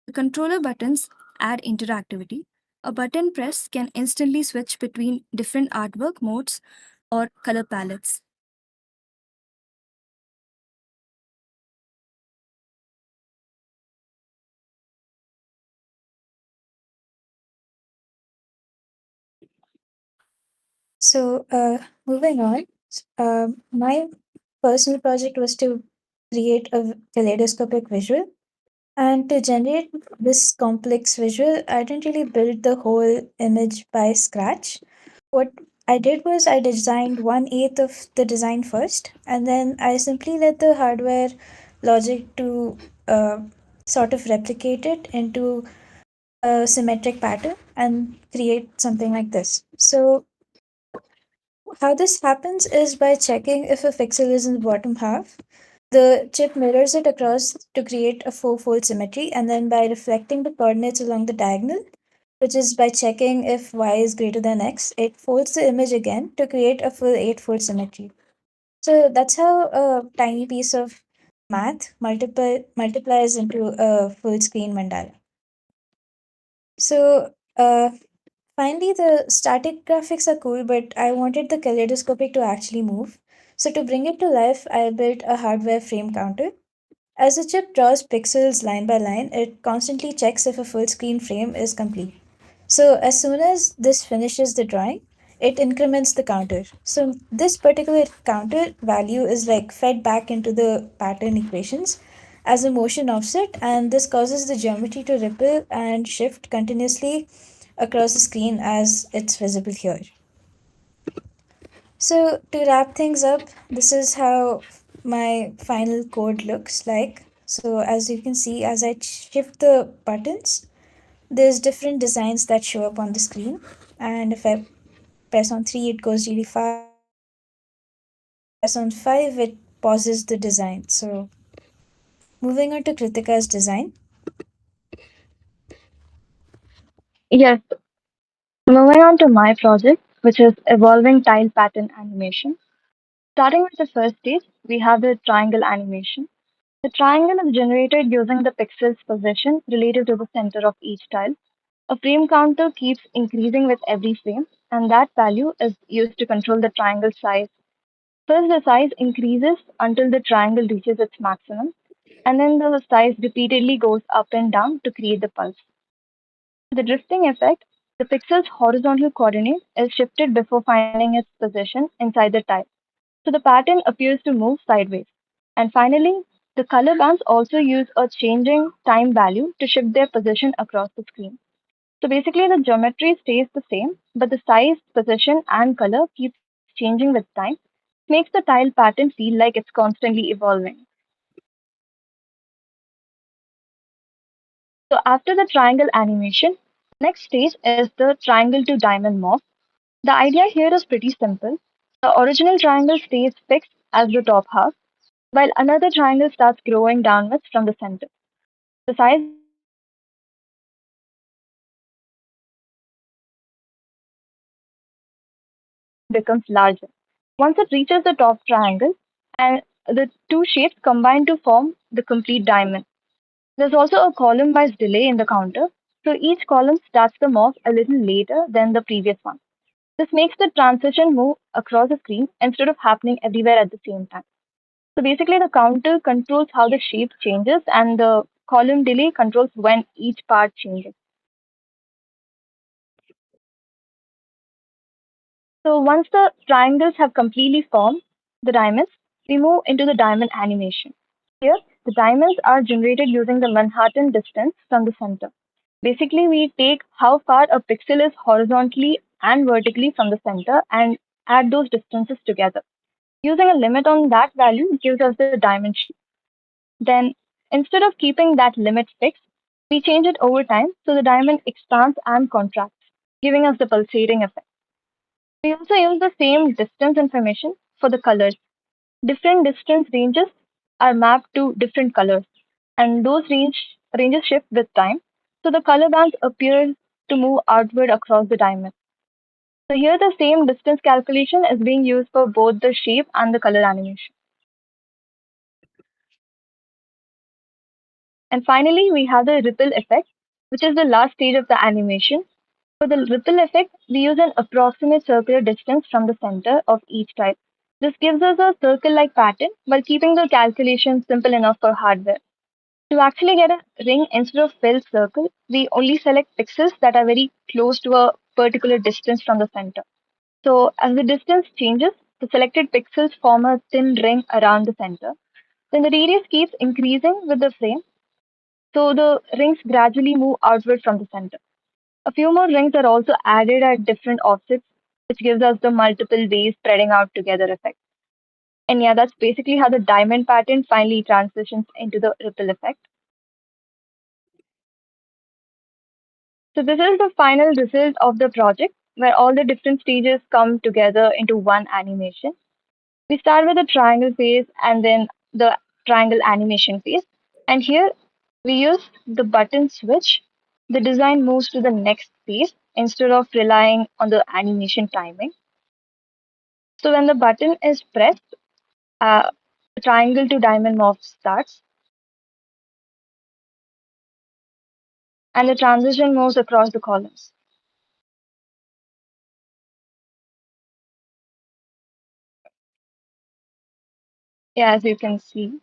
The controller buttons add interactivity. A button press can instantly switch between different artwork modes or color palettes. So, moving on, my personal project was to create a kaleidoscopic visual. And to generate this complex visual, I didn't really build the whole image by scratch. What I did was I designed 1/8 of the design first, and then I simply let the hardware logic to uh, sort of replicate it into a symmetric pattern and create something like this. So, how this happens is by checking if a pixel is in the bottom half. The chip mirrors it across to create a four-fold symmetry, and then by reflecting the coordinates along the diagonal, which is by checking if y is greater than x, it folds the image again to create a full eightfold symmetry. So that's how a tiny piece of math multiplies into a full screen mandala. So finally, the static graphics are cool, but I wanted the kaleidoscopic to actually move. So to bring it to life, I built a hardware frame counter. As the chip draws pixels line by line, it constantly checks if a full screen frame is complete. So as soon as this finishes the drawing, it increments the counter. So this particular counter value is like fed back into the pattern equations as a motion offset, and this causes the geometry to ripple and shift continuously across the screen as it's visible here. So to wrap things up, this is how my final code looks like. So as you can see, as I shift the buttons, there's different designs that show up on the screen. And if I press on 3, it goes really fast. If I press on 5, it pauses the design. So moving on to Kritika's design. Yes, moving on to my project, which is evolving tile pattern animation. Starting with the first stage, we have the triangle animation. The triangle is generated using the pixel's position relative to the center of each tile. A frame counter keeps increasing with every frame, and that value is used to control the triangle size. First, the size increases until the triangle reaches its maximum, and then the size repeatedly goes up and down to create the pulse. The drifting effect, the pixel's horizontal coordinate is shifted before finding its position inside the tile. So the pattern appears to move sideways. And finally, the color bands also use a changing time value to shift their position across the screen. So basically, the geometry stays the same, but the size, position, and color keeps changing with time, makes the tile pattern feel like it's constantly evolving. So after the triangle animation, next stage is the triangle to diamond morph. The idea here is pretty simple. The original triangle stays fixed as the top half, while another triangle starts growing downwards from the center. The size becomes smaller as the diamond becomes larger, and the shape becomes larger. Once it reaches the top triangle, and the two shapes combine to form the complete diamond. There's also a column-wise delay in the counter, so each column starts the morph a little later than the previous one. This makes the transition move across the screen instead of happening everywhere at the same time. So basically, the counter controls how the shape changes, and the column delay controls when each part changes. So once the triangles have completely formed the diamonds, we move into the diamond animation. Here, the diamonds are generated using the Manhattan distance from the center. Basically, we take how far a pixel is horizontally and vertically from the center and add those distances together. Using a limit on that value gives us the diamond shape. Then, instead of keeping that limit fixed, we change it over time so the diamond expands and contracts, giving us the pulsating effect. We also use the same distance information for the colors. Different distance ranges are mapped to different colors, and those ranges shift with time, so the color bands appear to move outward across the diamond. So here the same distance calculation is being used for both the shape and the color animation. And finally, we have the ripple effect, which is the last stage of the animation. For the ripple effect, we use an approximate circular distance from the center of each tile. This gives us a circle-like pattern while keeping the calculation simple enough for hardware. To actually get a ring instead of filled circle, we only select pixels that are very close to a particular distance from the center. So as the distance changes, the selected pixels form a thin ring around the center. Then the radius keeps increasing with the frame, so the rings gradually move outward from the center. A few more rings are also added at different offsets, which gives us the multiple ways spreading out together effect. And yeah, that's basically how the diamond pattern finally transitions into the ripple effect. So this is the final result of the project where all the different stages come together into one animation. We start with the triangle phase and then the triangle animation phase. And here we use the button switch. The design moves to the next phase instead of relying on the animation timing. So when the button is pressed, the triangle to diamond morph starts and the transition moves across the columns. Yeah, as you can see.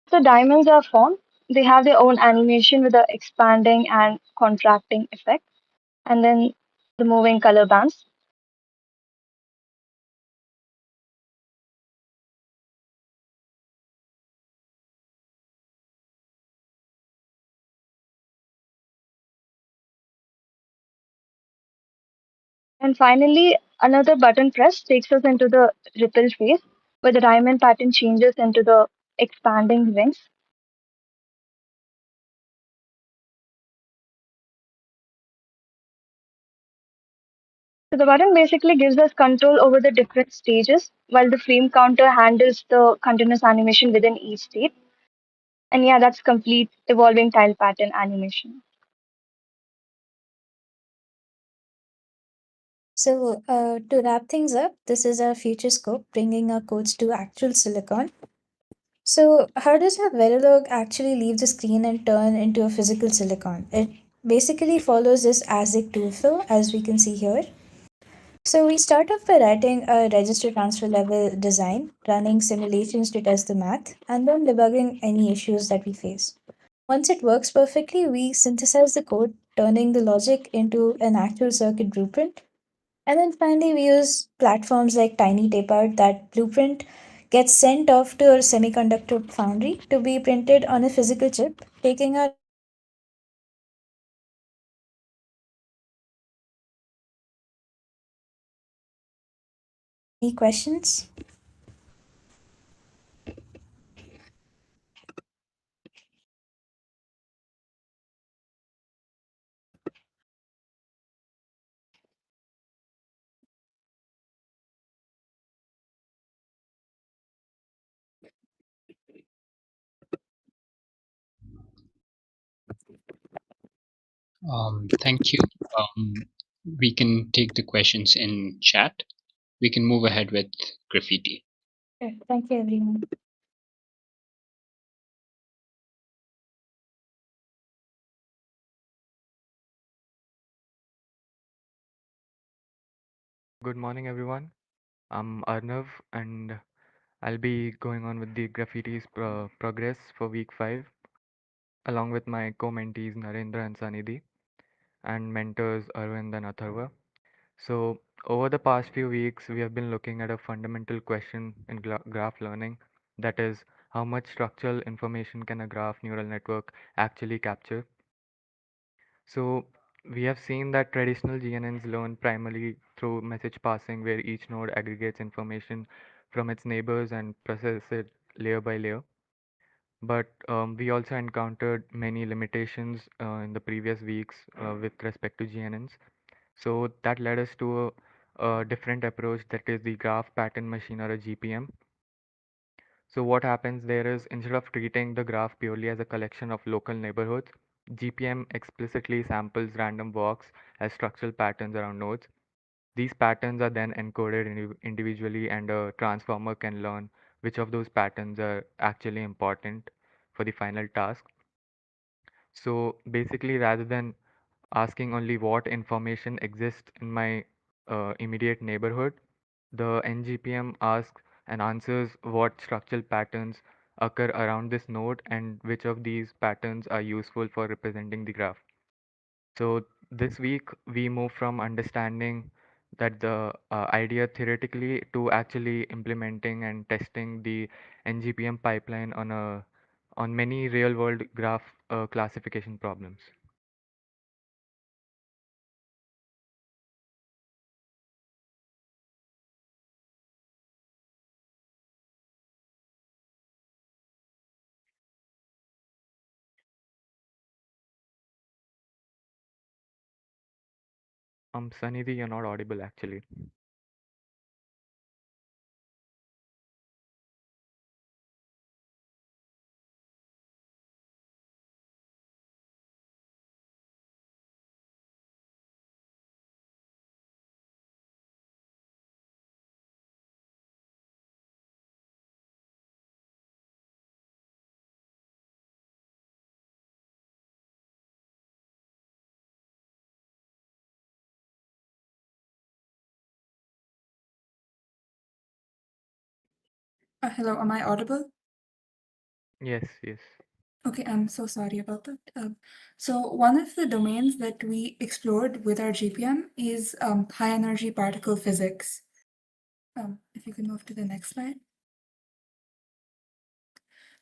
So diamonds are formed. They have their own animation with the expanding and contracting effect, and then the moving color bands. And finally, another button press takes us into the ripple phase, where the diamond pattern changes into the expanding rings. So the button basically gives us control over the different stages, while the frame counter handles the continuous animation within each state. And yeah, that's complete evolving tile pattern animation. So, to wrap things up, this is our future scope, bringing our codes to actual silicon. So, how does a Verilog actually leave the screen and turn into a physical silicon? It basically follows this ASIC tool flow, as we can see here. So, we start off by writing a register transfer level design, running simulations to test the math, and then debugging any issues that we face. Once it works perfectly, we synthesize the code, turning the logic into an actual circuit blueprint. And then finally, we use platforms like Tiny Tapeout. That blueprint gets sent off to a semiconductor foundry to be printed on a physical chip, taking our any questions? Thank you. We can take the questions in chat. We can move ahead with graffiti. Sure. Thank you, everyone. Good morning, everyone. I'm Arnav, and I'll be going on with the graffiti's progress for week 5, along with my co-mentees Narendra and Sanidhi, and mentors Arvind and Atharva. So, over the past few weeks, we have been looking at a fundamental question in graph learning, that is, how much structural information can a graph neural network actually capture? So, we have seen that traditional GNNs learn primarily through message passing, where each node aggregates information from its neighbors and processes it layer by layer. But we also encountered many limitations in the previous weeks with respect to GNNs. So that led us to a different approach, that is the graph pattern machine, or a GPM. So what happens there is, instead of treating the graph purely as a collection of local neighborhoods, GPM explicitly samples random walks as structural patterns around nodes. These patterns are then encoded individually, and a transformer can learn which of those patterns are actually important for the final task. So basically, rather than asking only what information exists in my immediate neighborhood, the NGPM asks and answers what structural patterns occur around this node and which of these patterns are useful for representing the graph. So this week we move from understanding that the idea theoretically to actually implementing and testing the NGPM pipeline on many real world graph classification problems. Sanidhi, you're not audible actually. Hello, am I audible? Yes, yes. Okay, I'm so sorry about that. So one of the domains that we explored with our GPM is high energy particle physics. If you can move to the next slide.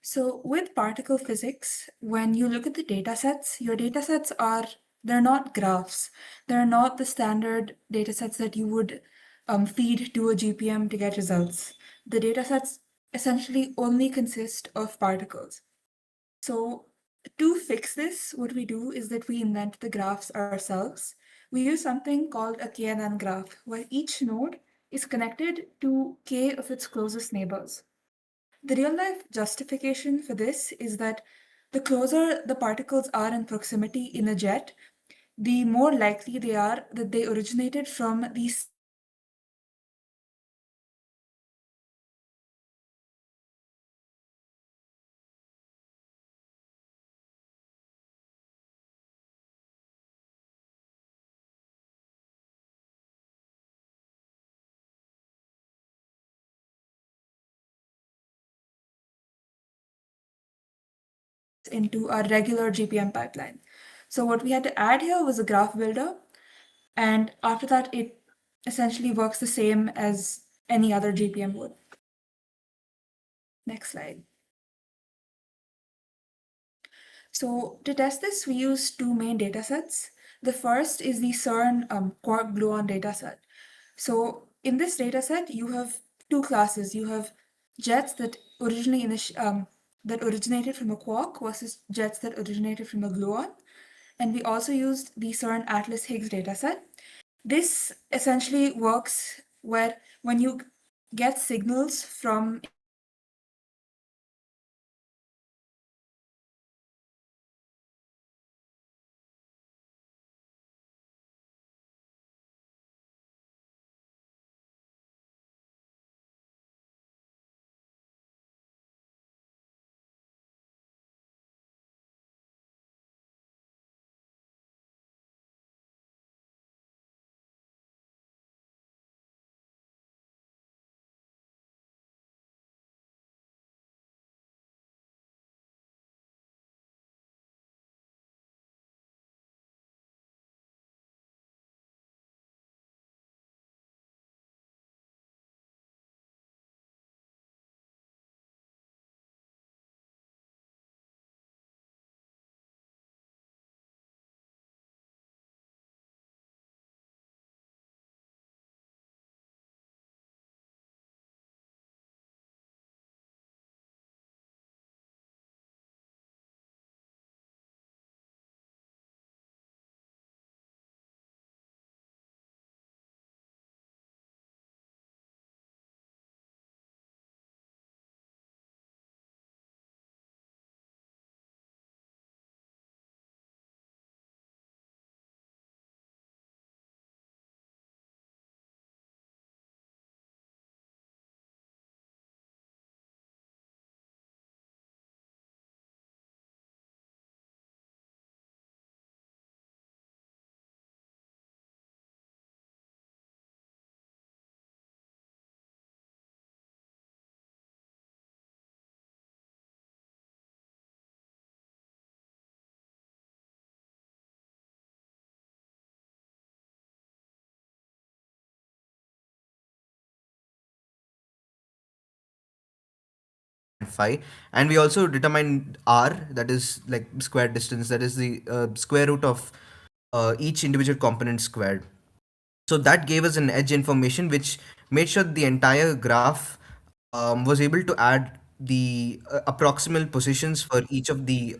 So with particle physics, when you look at the data sets, your data sets they're not graphs. They're not the standard data sets that you would feed to a GPM to get results. The data sets essentially only consist of particles. So to fix this, what we do is that we invent the graphs ourselves. We use something called a KNN graph, where each node is connected to k of its closest neighbors. The real life justification for this is that the closer the particles are in proximity in a jet, the more likely they are that they originated from these into our regular GPM pipeline. So what we had to add here was a graph builder, and after that it essentially works the same as any other GPM would. Next slide. So to test this, we use two main data sets. The first is the CERN quark gluon dataset. So in this dataset, you have two classes. You have jets that that originated from a quark versus jets that originated from a gluon. And we also used the CERN Atlas Higgs dataset. This essentially works where when you get signals from phi, and we also determined r, that is like square distance, that is the square root of each individual component squared. So that gave us an edge information which made sure the entire graph was able to add the approximal positions for each of the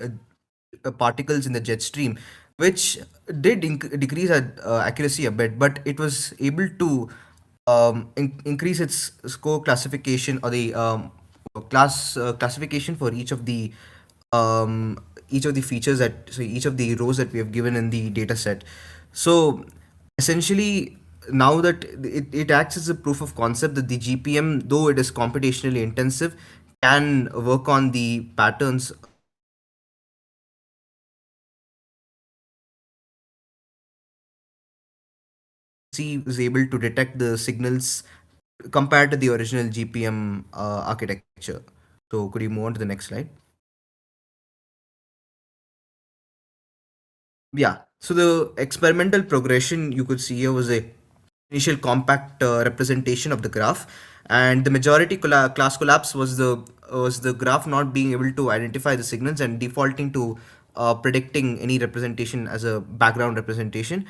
particles in the jet stream, which did decrease accuracy a bit, but it was able to increase its score classification, or the classification for each of the features that, so each of the rows that we have given in the data set. So essentially, now that it acts as a proof of concept that the GPM, though it is computationally intensive, can work on the patterns C is able to detect the signals compared to the original GPM architecture. So could you move on to the next slide? Yeah. So the experimental progression you could see here was a initial compact representation of the graph, and the majority class collapse was the graph not being able to identify the signals and defaulting to predicting any representation as a background representation.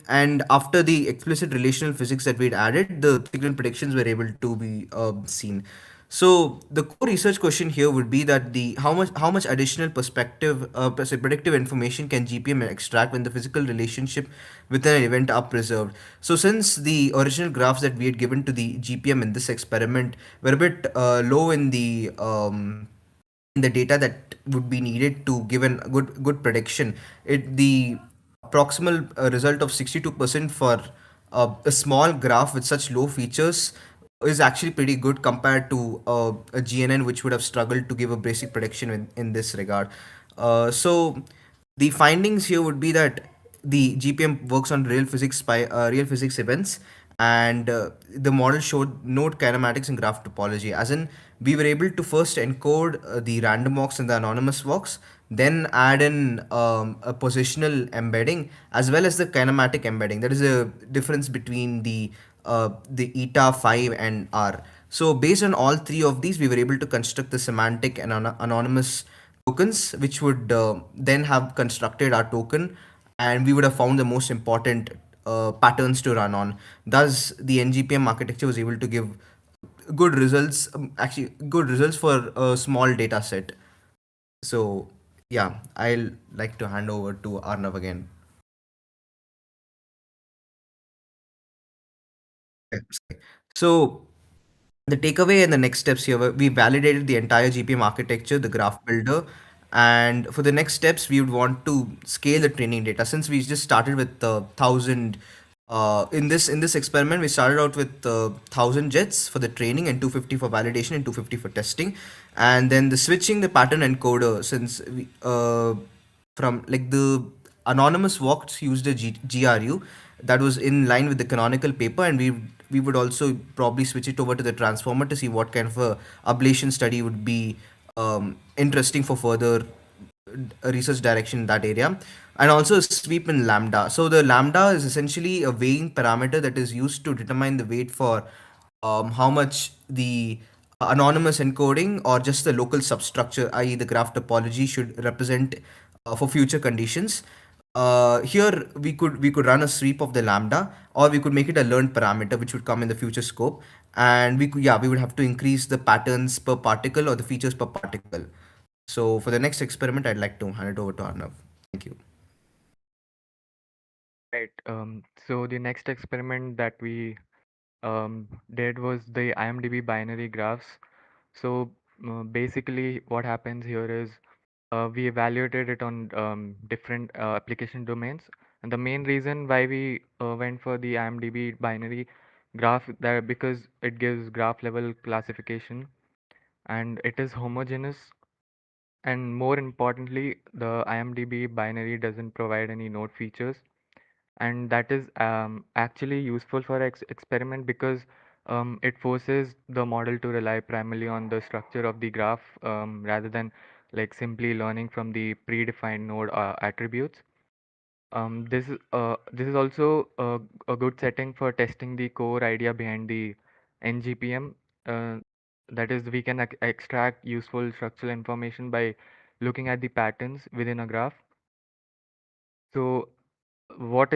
And after the explicit relational physics that we'd added, the signal predictions were able to be seen. So the core research question here would be that the how much additional predictive information can GPM extract when the physical relationship within an event are preserved. So since the original graphs that we had given to the GPM in this experiment were a bit low in the data that would be needed to give a good prediction, the proximal result of 62% for a small graph with such low features is actually pretty good compared to a GNN, which would have struggled to give a basic prediction in this regard. So the findings here would be that the GPM works on real physics events, and the model showed node kinematics and graph topology, as in we were able to first encode the random walks and the anonymous walks, then add in a positional embedding as well as the kinematic embedding. There is a difference between the eta 5 and r. So based on all three of these, we were able to construct the semantic and anonymous tokens, which would then have constructed our token, and we would have found the most important patterns to run on. Thus, the NGPM architecture was able to give good results, actually good results for a small data set. So, yeah, I'll like to hand over to Arnav again. So, the takeaway and the next steps here were we validated the entire GPM architecture, the graph builder, and for the next steps, we would want to scale the training data. Since we just started with 1,000, in this experiment, we started out with 1,000 jets for the training and 250 for validation and 250 for testing, and then the switching the pattern encoder, since from like the anonymous walks used a GRU that was in line with the canonical paper, and we would also probably switch it over to the transformer to see what kind of a ablation study would be interesting for further research direction in that area. And also sweep in lambda. So the lambda is essentially a weighing parameter that is used to determine the weight for how much the anonymous encoding or just the local substructure, i.e. the graph topology, should represent for future conditions. Here we could run a sweep of the lambda, or we could make it a learned parameter which would come in the future scope, and we would have to increase the patterns per particle or the features per particle. So for the next experiment, I'd like to hand it over to Arnav. Thank you. Right. So the next experiment that we did was the IMDb binary graphs. So basically, what happens here is we evaluated it on different application domains, and the main reason why we went for the IMDb binary graph that because it gives graph level classification and it is homogeneous, and more importantly, the IMDb binary doesn't provide any node features, and that is actually useful for experiment because it forces the model to rely primarily on the structure of the graph rather than like simply learning from the predefined node attributes. This is also a good setting for testing the core idea behind the NGPM. That is, we can extract useful structural information by looking at the patterns within a graph. So what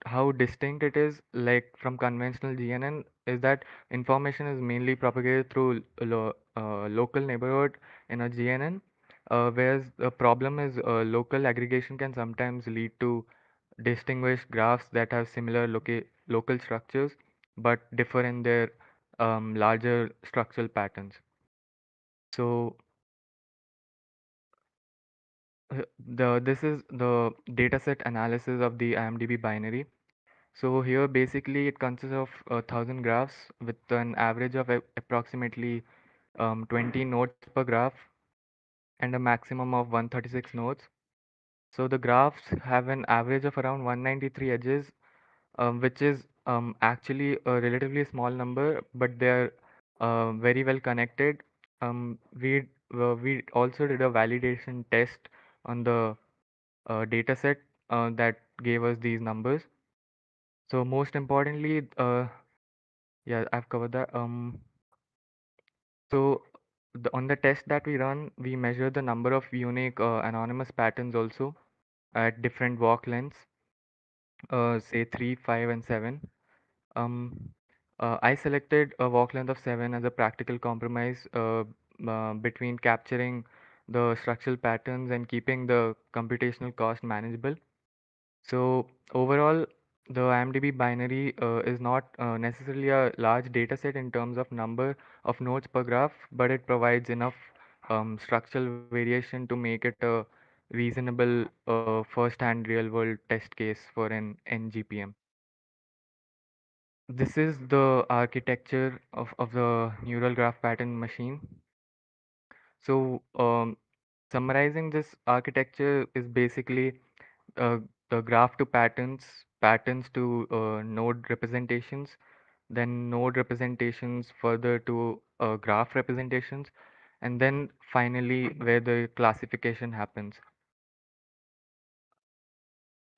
how distinct it is like from conventional GNN is that information is mainly propagated through local neighborhood in a GNN, whereas the problem is local aggregation can sometimes lead to distinguished graphs that have similar local structures but differ in their larger structural patterns. So this is the dataset analysis of the IMDb binary. So here basically it consists of 1,000 graphs with an average of approximately 20 nodes per graph and a maximum of 136 nodes. So the graphs have an average of around 193 edges, which is actually a relatively small number, but they're very well connected. We also did a validation test on the data set that gave us these numbers. So most importantly, yeah, I've covered that. So on the test that we run, we measure the number of unique anonymous patterns also at different walk lengths, say 3, 5, and 7. Um, I selected a walk length of 7 as a practical compromise between capturing the structural patterns and keeping the computational cost manageable. So overall, the IMDb binary is not necessarily a large data set in terms of number of nodes per graph, but it provides enough structural variation to make it a reasonable first-hand real-world test case for an NGPM. This is the architecture of the neural graph pattern machine. So summarizing this architecture is basically uh, the graph to patterns patterns to node representations, then node representations further to graph representations, and then finally where the classification happens.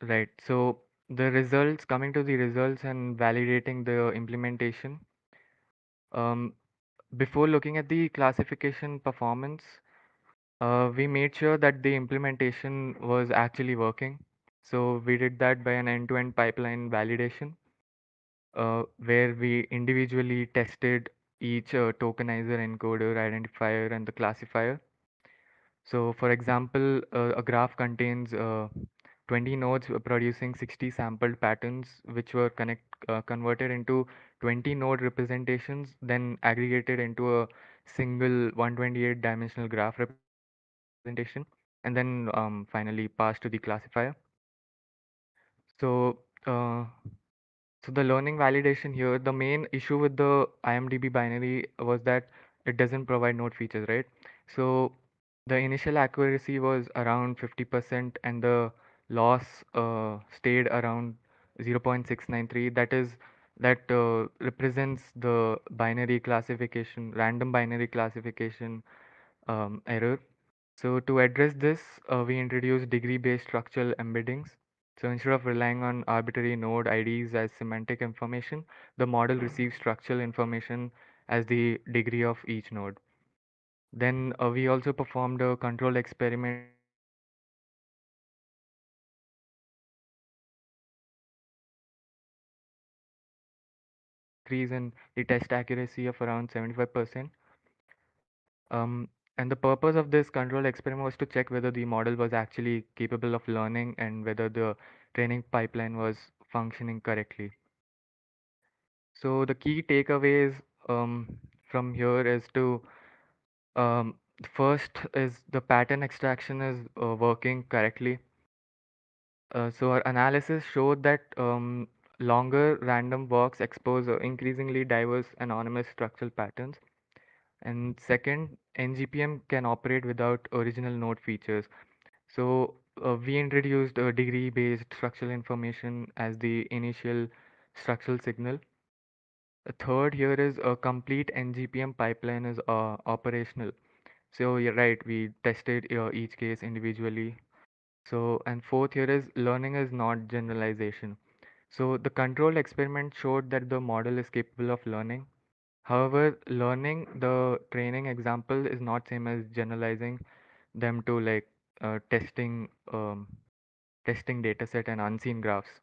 Right. So the results, coming to the results and validating the implementation. Um, Before looking at the classification performance, we made sure that the implementation was actually working. So we did that by an end-to-end pipeline validation, where we individually tested each tokenizer, encoder, identifier, and the classifier. So for example, a graph contains 20 nodes producing 60 sampled patterns, which were converted into 20 node representations, then aggregated into a single 128 dimensional graph representation, and then finally passed to the classifier. So so the learning validation here, the main issue with the IMDb binary was that it doesn't provide node features, right? So the initial accuracy was around 50% and the loss stayed around 0.693. That represents the binary classification, random binary classification error. So to address this, we introduced degree-based structural embeddings. So instead of relying on arbitrary node IDs as semantic information, the model receives structural information as the degree of each node. Then we also performed a control experiment where we tested increase in the test accuracy of around 75%. And the purpose of this control experiment was to check whether the model was actually capable of learning and whether the training pipeline was functioning correctly. So the key takeaways from here is to first is the pattern extraction is working correctly. So our analysis showed that longer random walks expose increasingly diverse anonymous structural patterns. And second, NGPM can operate without original node features. So we introduced a degree-based structural information as the initial structural signal. The third here is a complete NGPM pipeline is operational. So you're right, we tested each case individually. So, and fourth here is learning is not generalization. So the control experiment showed that the model is capable of learning. However, learning the training example is not same as generalizing them to like testing dataset and unseen graphs.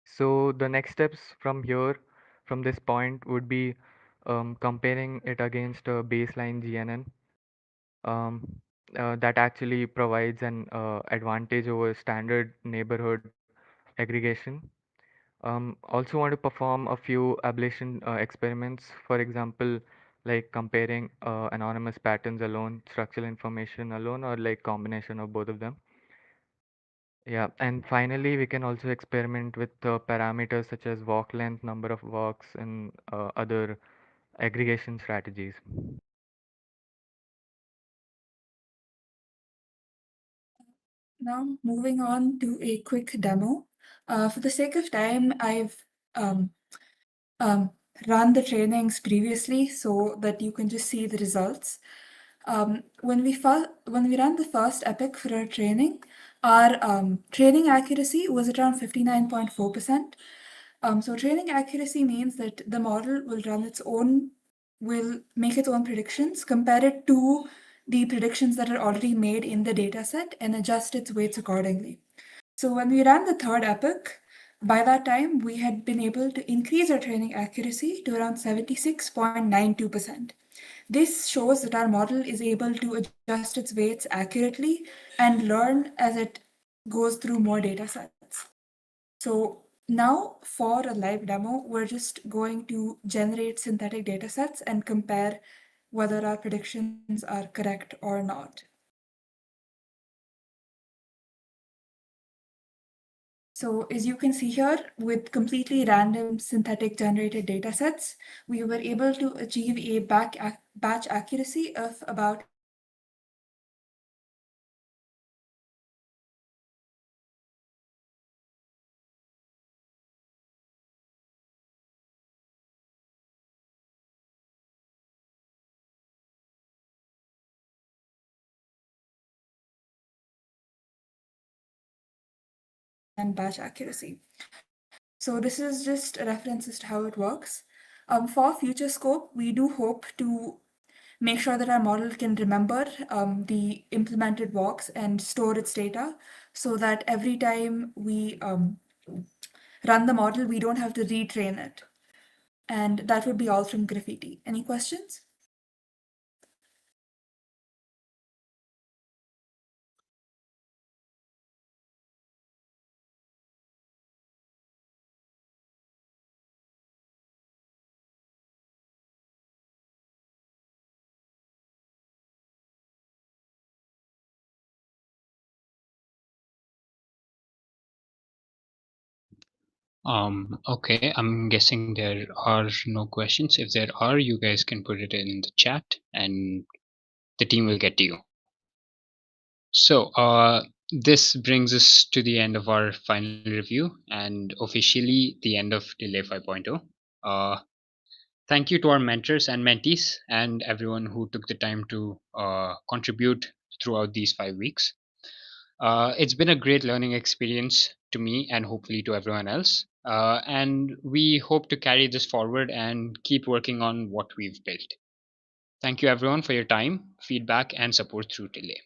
So the next steps from here, from this point, would be comparing it against a baseline GNN that actually provides an advantage over standard neighborhood aggregation. Also want to perform a few ablation experiments, for example, like comparing anonymous patterns alone, structural information alone, or like combination of both of them. Yeah, and finally, we can also experiment with parameters such as walk length, number of walks, and other aggregation strategies. Now, moving on to a quick demo. For the sake of time, I've um, um, run the trainings previously so that you can just see the results. When we ran the first epic for our training, our training accuracy was around 59.4%. So training accuracy means that the model will make its own predictions, compare it to the predictions that are already made in the dataset, and adjust its weights accordingly. So when we ran the third epoch, by that time, we had been able to increase our training accuracy to around 76.92%. This shows that our model is able to adjust its weights accurately and learn as it goes through more data sets. So now for a live demo, we're just going to generate synthetic data sets and compare whether our predictions are correct or not. So as you can see here, with completely random synthetic generated data sets, we were able to achieve a batch accuracy of about 81.5%. and batch accuracy. So this is just a reference as to how it works. For future scope, we do hope to make sure that our model can remember the implemented walks and store its data so that every time we run the model, we don't have to retrain it. And that would be all from Graffiti. Any questions? Okay, I'm guessing there are no questions. If there are, you guys can put it in the chat and the team will get to you. So, this brings us to the end of our final review and officially the end of Delay 5.0. Thank you to our mentors and mentees and everyone who took the time to contribute throughout these 5 weeks. It's been a great learning experience to me and hopefully to everyone else. And we hope to carry this forward and keep working on what we've built. Thank you, everyone, for your time, feedback, and support through Delay.